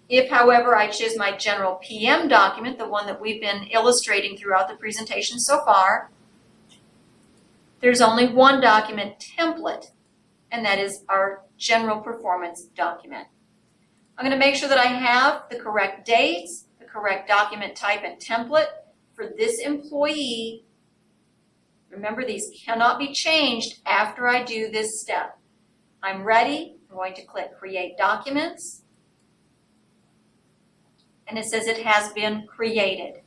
If, however, I choose my general PM document, the one that we've been illustrating throughout the presentation so far, there's only one document template, and that is our general performance document. I'm going to make sure that I have the correct dates, the correct document type and template for this employee. Remember, these cannot be changed after I do this step. I'm ready. I'm going to click Create Documents. And it says it has been created.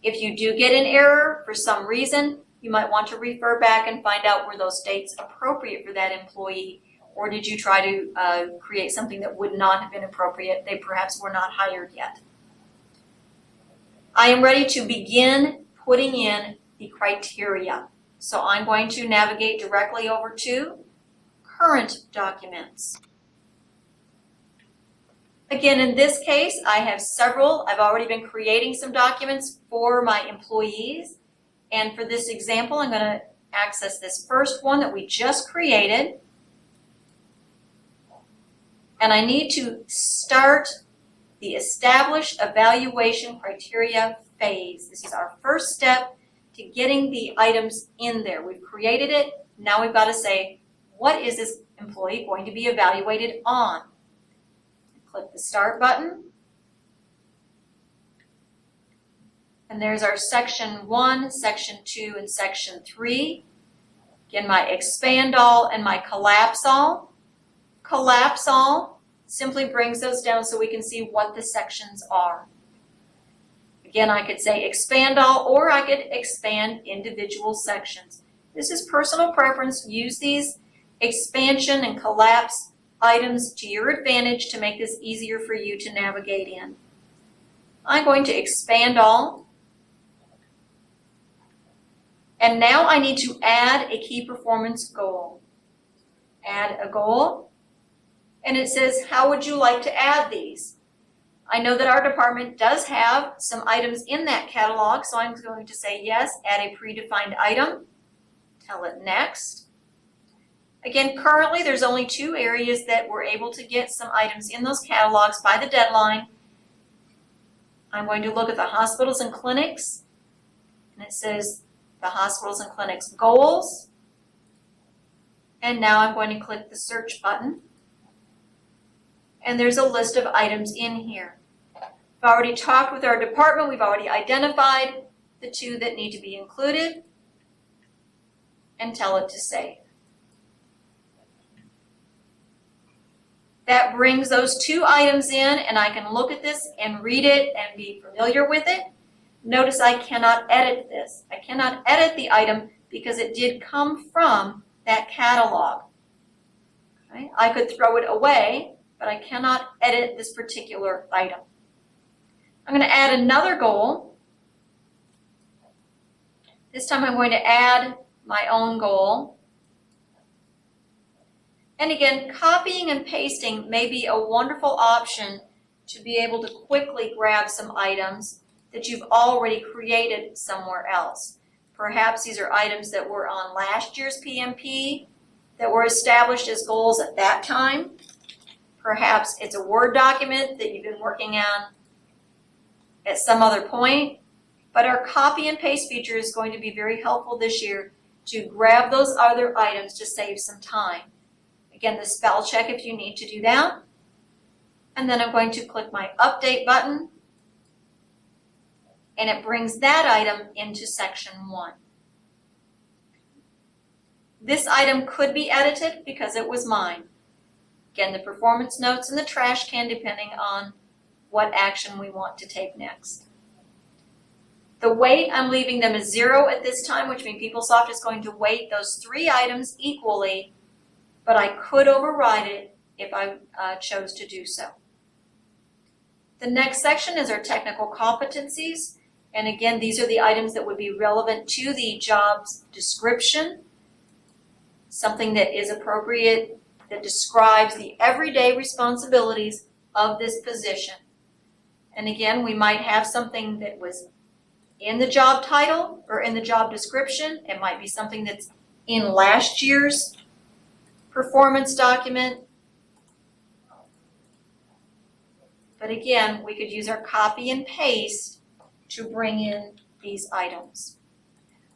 If you do get an error for some reason, you might want to refer back and find out were those dates appropriate for that employee, or did you try to create something that would not have been appropriate? They perhaps were not hired yet. I am ready to begin putting in the criteria. So I'm going to navigate directly over to Current Documents. Again, in this case, I have several. I've already been creating some documents for my employees. And for this example, I'm going to access this first one that we just created. And I need to start the Establish Evaluation Criteria phase. This is our first step to getting the items in there. We've created it. Now we've got to say, what is this employee going to be evaluated on? Click the Start button. And there's our Section 1, Section 2, and Section 3. Again, my Expand All and my Collapse All. Collapse All simply brings those down so we can see what the sections are. Again, I could say Expand All, or I could expand individual sections. This is personal preference. Use these expansion and collapse items to your advantage to make this easier for you to navigate in. I'm going to Expand All. And now I need to add a key performance goal. Add a goal. And it says, how would you like to add these? I know that our department does have some items in that catalog, so I'm going to say yes, add a predefined item. Tell it next. Again, currently there's only 2 areas that we're able to get some items in those catalogs by the deadline. I'm going to look at the hospitals and clinics, and it says the hospitals and clinics goals. And now I'm going to click the search button. And there's a list of items in here. I've already talked with our department. We've already identified the 2 that need to be included. And tell it to save. That brings those 2 items in, and I can look at this and read it and be familiar with it. Notice I cannot edit this. I cannot edit the item because it did come from that catalog. Okay? I could throw it away, but I cannot edit this particular item. I'm going to add another goal. This time I'm going to add my own goal. And again, copying and pasting may be a wonderful option to be able to quickly grab some items that you've already created somewhere else. Perhaps these are items that were on last year's PMP that were established as goals at that time. Perhaps it's a Word document that you've been working on at some other point. But our copy and paste feature is going to be very helpful this year to grab those other items to save some time. Again, the spell check if you need to do that. And then I'm going to click my Update button, and it brings that item into section 1. This item could be edited because it was mine. Again, the performance notes in the trash can depending on what action we want to take next. The weight, I'm leaving them as 0 at this time, which means PeopleSoft is going to weight those 3 items equally, but I could override it if I chose to do so. The next section is our technical competencies. And again, these are the items that would be relevant to the job's description, something that is appropriate, that describes the everyday responsibilities of this position. And again, we might have something that was in the job title or in the job description. It might be something that's in last year's performance document. But again, we could use our copy and paste to bring in these items.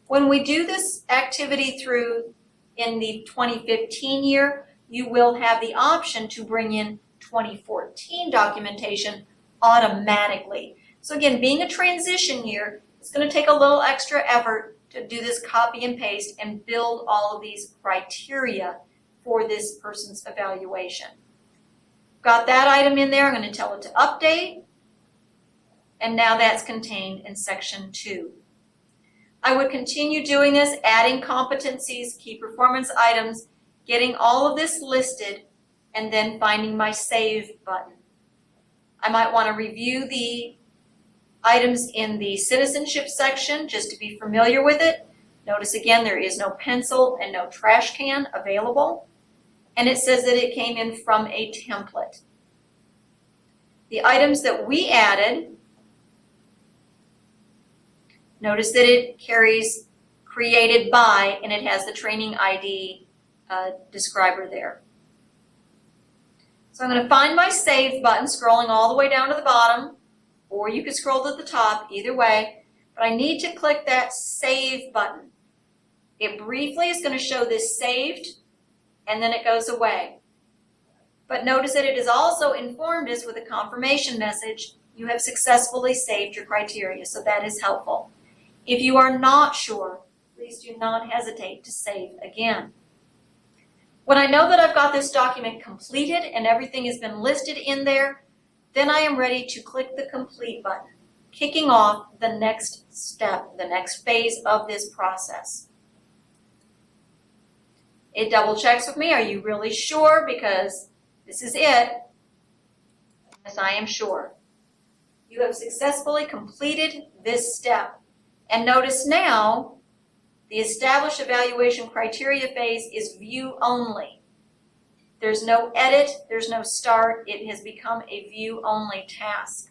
When we do this activity through in the 2015 year, you will have the option to bring in 2014 documentation automatically. So again, being a transition year, it's going to take a little extra effort to do this copy and paste and build all of these criteria for this person's evaluation. Got that item in there, I'm going to tell it to update, and now that's contained in section 2. I would continue doing this, adding competencies, key performance items, getting all of this listed, and then finding my save button. I might want to review the items in the citizenship section just to be familiar with it. Notice again, there is no pencil and no trash can available. And it says that it came in from a template. The items that we added, notice that it carries created by, and it has the training ID describer there. So I'm going to find my save button, scrolling all the way down to the bottom, or you could scroll to the top, either way. But I need to click that save button. It briefly is going to show this saved, and then it goes away. But notice that it has also informed us with a confirmation message, you have successfully saved your criteria, so that is helpful. If you are not sure, please do not hesitate to save again. When I know that I've got this document completed and everything has been listed in there, then I am ready to click the complete button, kicking off the next step, the next phase of this process. It double checks with me. Are you really sure? Because this is it. Yes, I am sure. You have successfully completed this step. And notice now, the established evaluation criteria phase is view only. There's no edit, there's no start. It has become a view only task.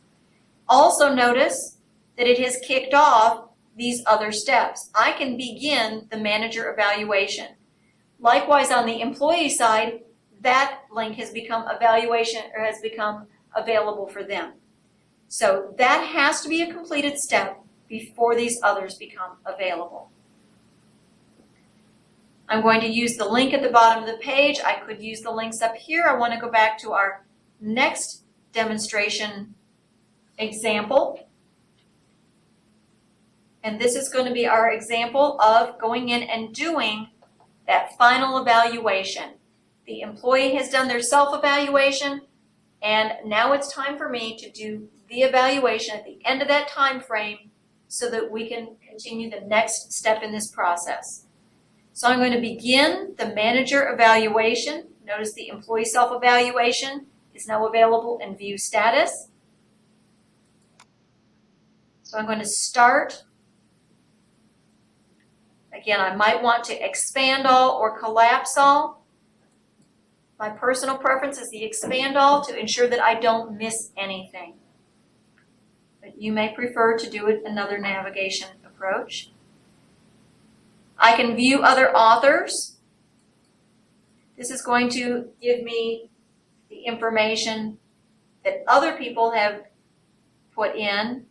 Also notice that it has kicked off these other steps. I can begin the manager evaluation. Likewise, on the employee side, that link has become evaluation or has become available for them. So that has to be a completed step before these others become available. I'm going to use the link at the bottom of the page. I could use the links up here. I want to go back to our next demonstration example. And this is going to be our example of going in and doing that final evaluation. The employee has done their self-evaluation, and now it's time for me to do the evaluation at the end of that time frame so that we can continue the next step in this process. So I'm going to begin the manager evaluation. Notice the employee self-evaluation is now available in view status. So I'm going to start. Again, I might want to expand all or collapse all. My personal preference is the expand all to ensure that I don't miss anything. But you may prefer to do it another navigation approach. I can view other authors. This is going to give me the information that other people have put in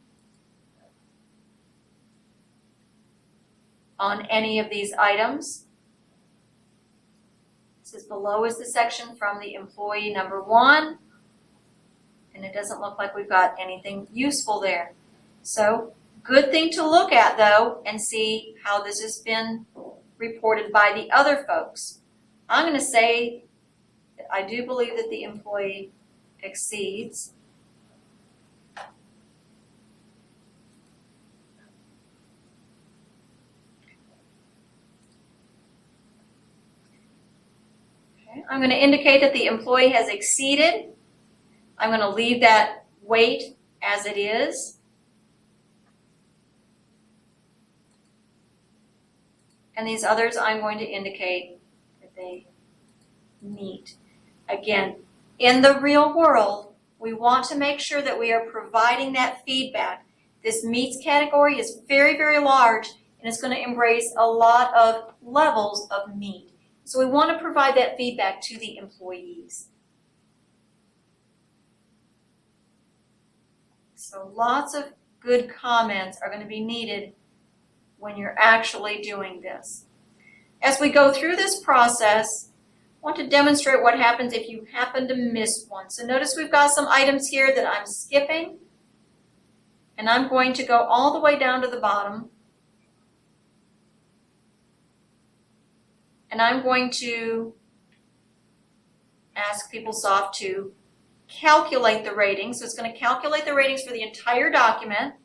on any of these items. This is below is the section from the employee number 1, and it doesn't look like we've got anything useful there. So, good thing to look at though and see how this has been reported by the other folks. I'm going to say that I do believe that the employee exceeds. Okay. I'm going to indicate that the employee has exceeded. I'm going to leave that weight as it is. And these others I'm going to indicate that they meet. Again, in the real world, we want to make sure that we are providing that feedback. This meets category is very, very large, and it's going to embrace a lot of levels of meet. So we want to provide that feedback to the employees. So lots of good comments are going to be needed when you're actually doing this. As we go through this process, I want to demonstrate what happens if you happen to miss one. So notice we've got some items here that I'm skipping, and I'm going to go all the way down to the bottom, and I'm going to ask PeopleSoft to calculate the ratings. So it's going to calculate the ratings for the entire document.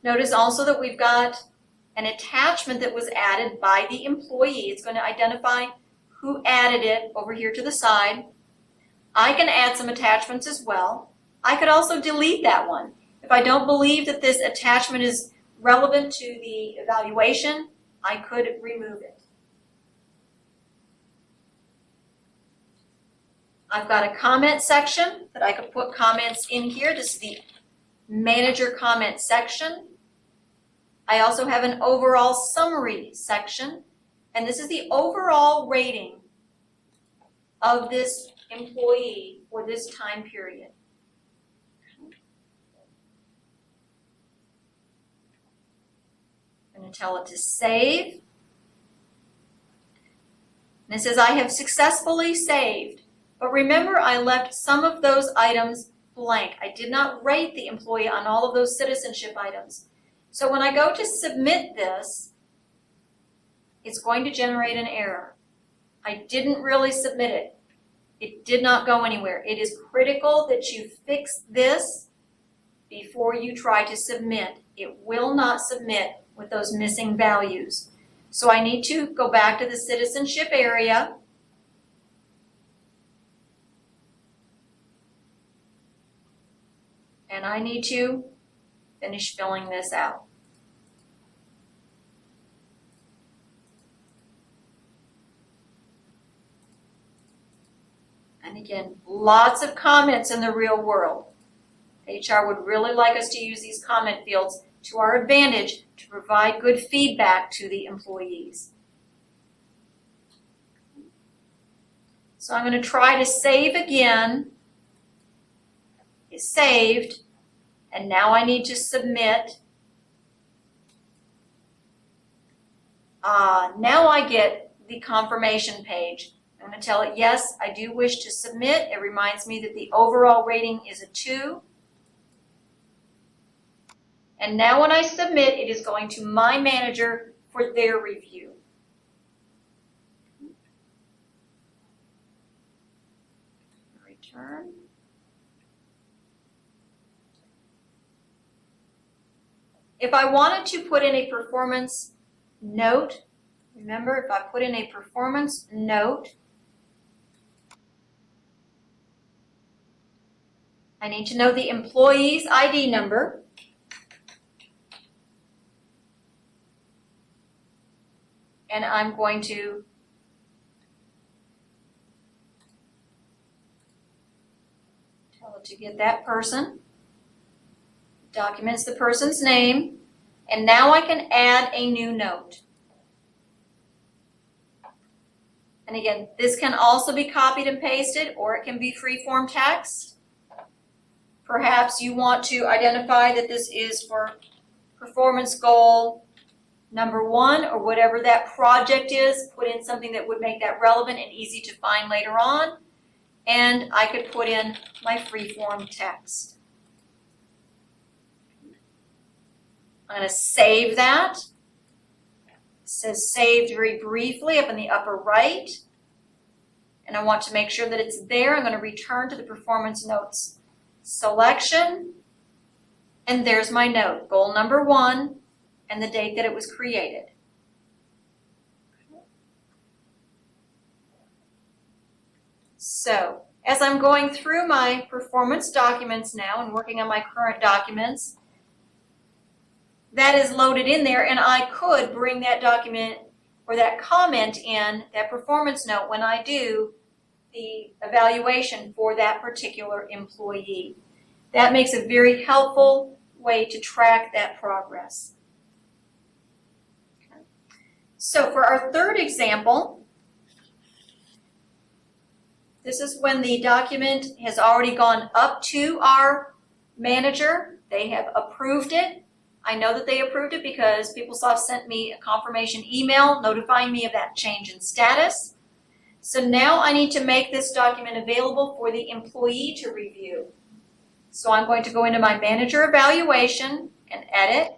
Notice also that we've got an attachment that was added by the employee. It's going to identify who added it over here to the side. I can add some attachments as well. I could also delete that one. If I don't believe that this attachment is relevant to the evaluation, I could remove it. I've got a comment section that I could put comments in here. This is the manager comment section. I also have an overall summary section, and this is the overall rating of this employee for this time period. I'm going to tell it to save. And it says I have successfully saved. But remember, I left some of those items blank. I did not rate the employee on all of those citizenship items. So when I go to submit this, it's going to generate an error. I didn't really submit it. It did not go anywhere. It is critical that you fix this before you try to submit. It will not submit with those missing values. So I need to go back to the citizenship area. And I need to finish filling this out. And again, lots of comments in the real world. HR would really like us to use these comment fields to our advantage to provide good feedback to the employees. So I'm going to try to save again. It's saved, and now I need to submit. Now I get the confirmation page. I'm going to tell it, yes, I do wish to submit. It reminds me that the overall rating is a 2. And now when I submit, it is going to my manager for their review. Return. If I wanted to put in a performance note, remember, if I put in a performance note, I need to know the employee's ID number. And I'm going to to get that person. Documents the person's name. And now I can add a new note. And again, this can also be copied and pasted, or it can be free-form text. Perhaps you want to identify that this is for performance goal number 1, or whatever that project is. Put in something that would make that relevant and easy to find later on. And I could put in my free-form text. I'm going to save that. It says saved very briefly up in the upper right. And I want to make sure that it's there. I'm going to return to the performance notes selection. And there's my note, goal number 1, and the date that it was created. So, as I'm going through my performance documents now and working on my current documents, that is loaded in there, and I could bring that document or that comment in, that performance note, when I do the evaluation for that particular employee. That makes a very helpful way to track that progress. Okay. So for our third example, this is when the document has already gone up to our manager. They have approved it. I know that they approved it because PeopleSoft sent me a confirmation email notifying me of that change in status. So now I need to make this document available for the employee to review. So I'm going to go into my manager evaluation and edit.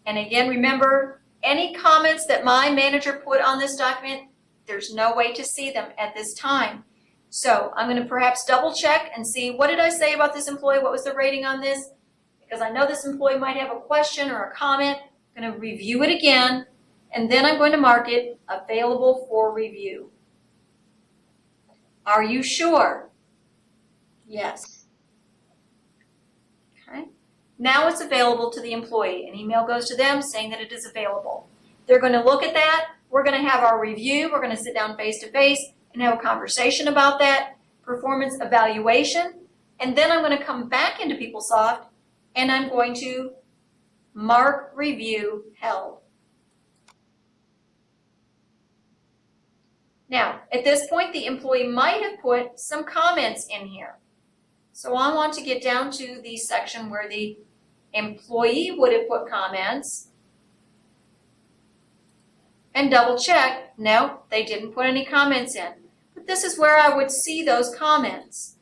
And again, remember, any comments that my manager put on this document, there's no way to see them at this time. So I'm going to perhaps double check and see, what did I say about this employee? What was the rating on this? Because I know this employee might have a question or a comment. I'm going to review it again, and then I'm going to mark it available for review. Are you sure? Yes. Okay. Now it's available to the employee. An email goes to them saying that it is available. They're going to look at that. We're going to have our review. We're going to sit down face to face and have a conversation about that performance evaluation. And then I'm going to come back into PeopleSoft and I'm going to mark review held. Now, at this point, the employee might have put some comments in here. So I want to get down to the section where the employee would have put comments and double check. No, they didn't put any comments in. But this is where I would see those comments.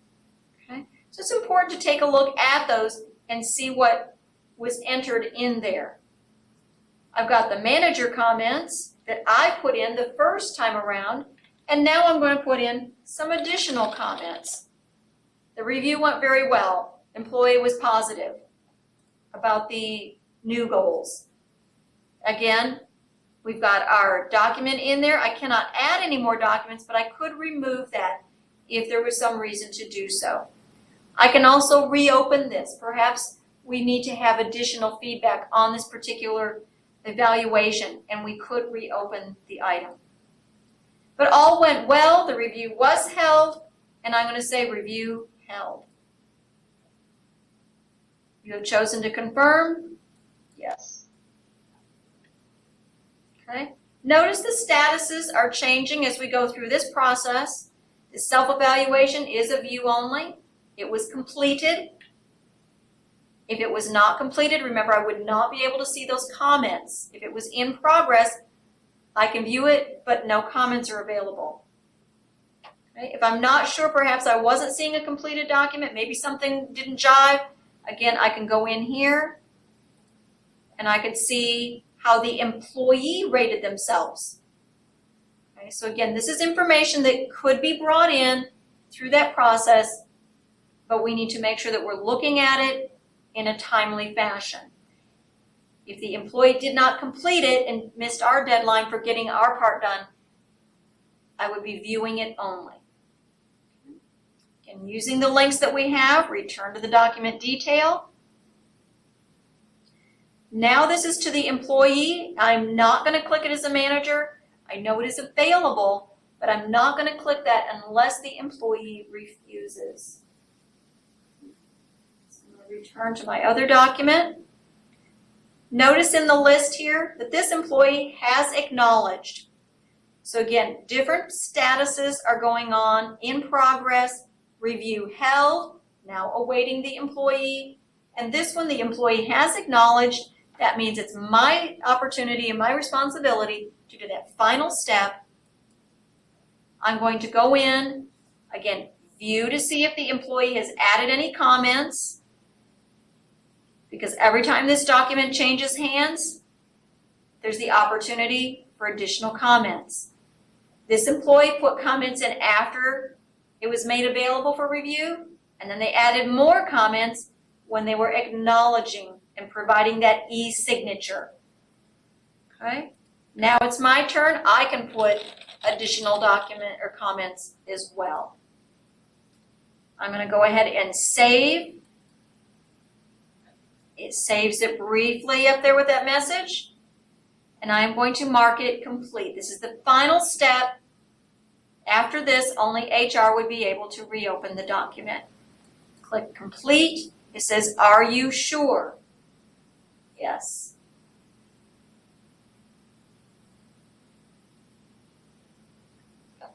Okay? So it's important to take a look at those and see what was entered in there. I've got the manager comments that I put in the first time around, and now I'm going to put in some additional comments. The review went very well. Employee was positive about the new goals. Again, we've got our document in there. I cannot add any more documents, but I could remove that if there was some reason to do so. I can also reopen this. Perhaps we need to have additional feedback on this particular evaluation, and we could reopen the item. But all went well. The review was held, and I'm going to say review held. You have chosen to confirm? Yes. Okay. Notice the statuses are changing as we go through this process. The self-evaluation is a view only. It was completed. If it was not completed, remember, I would not be able to see those comments. If it was in progress, I can view it, but no comments are available. Okay. If I'm not sure, perhaps I wasn't seeing a completed document, maybe something didn't jive, again, I can go in here and I could see how the employee rated themselves. Okay. So again, this is information that could be brought in through that process, but we need to make sure that we're looking at it in a timely fashion. If the employee did not complete it and missed our deadline for getting our part done, I would be viewing it only. And using the links that we have, return to the document detail. Now this is to the employee. I'm not going to click it as a manager. I know it is available, but I'm not going to click that unless the employee refuses. So I'm going to return to my other document. Notice in the list here that this employee has acknowledged. So again, different statuses are going on: in progress, review held, now awaiting the employee. And this one, the employee has acknowledged. That means it's my opportunity and my responsibility to do that final step. I'm going to go in, again, view to see if the employee has added any comments, because every time this document changes hands, there's the opportunity for additional comments. This employee put comments in after it was made available for review, and then they added more comments when they were acknowledging and providing that e-signature. Okay? Now it's my turn. I can put additional document or comments as well. I'm going to go ahead and save. It saves it briefly up there with that message. And I'm going to mark it complete. This is the final step. After this, only HR would be able to reopen the document. Click complete. It says, are you sure? Yes.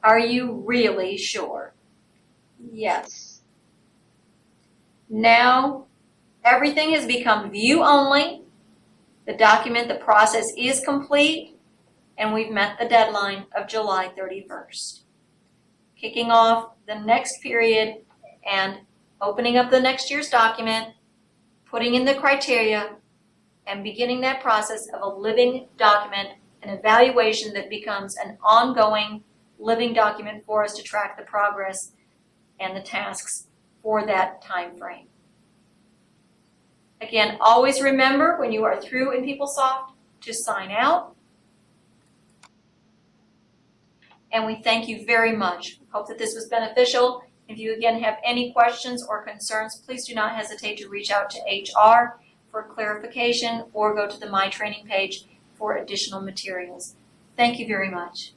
Are you really sure? Yes. Now, everything has become view only. The document, the process is complete, and we've met the deadline of July 31st. Kicking off the next period and opening up the next year's document, putting in the criteria, and beginning that process of a living document, an evaluation that becomes an ongoing living document for us to track the progress and the tasks for that time frame. Again, always remember when you are through in PeopleSoft to sign out. And we thank you very much. Hope that this was beneficial. If you again have any questions or concerns, please do not hesitate to reach out to HR for clarification or go to the My Training page for additional materials. Thank you very much.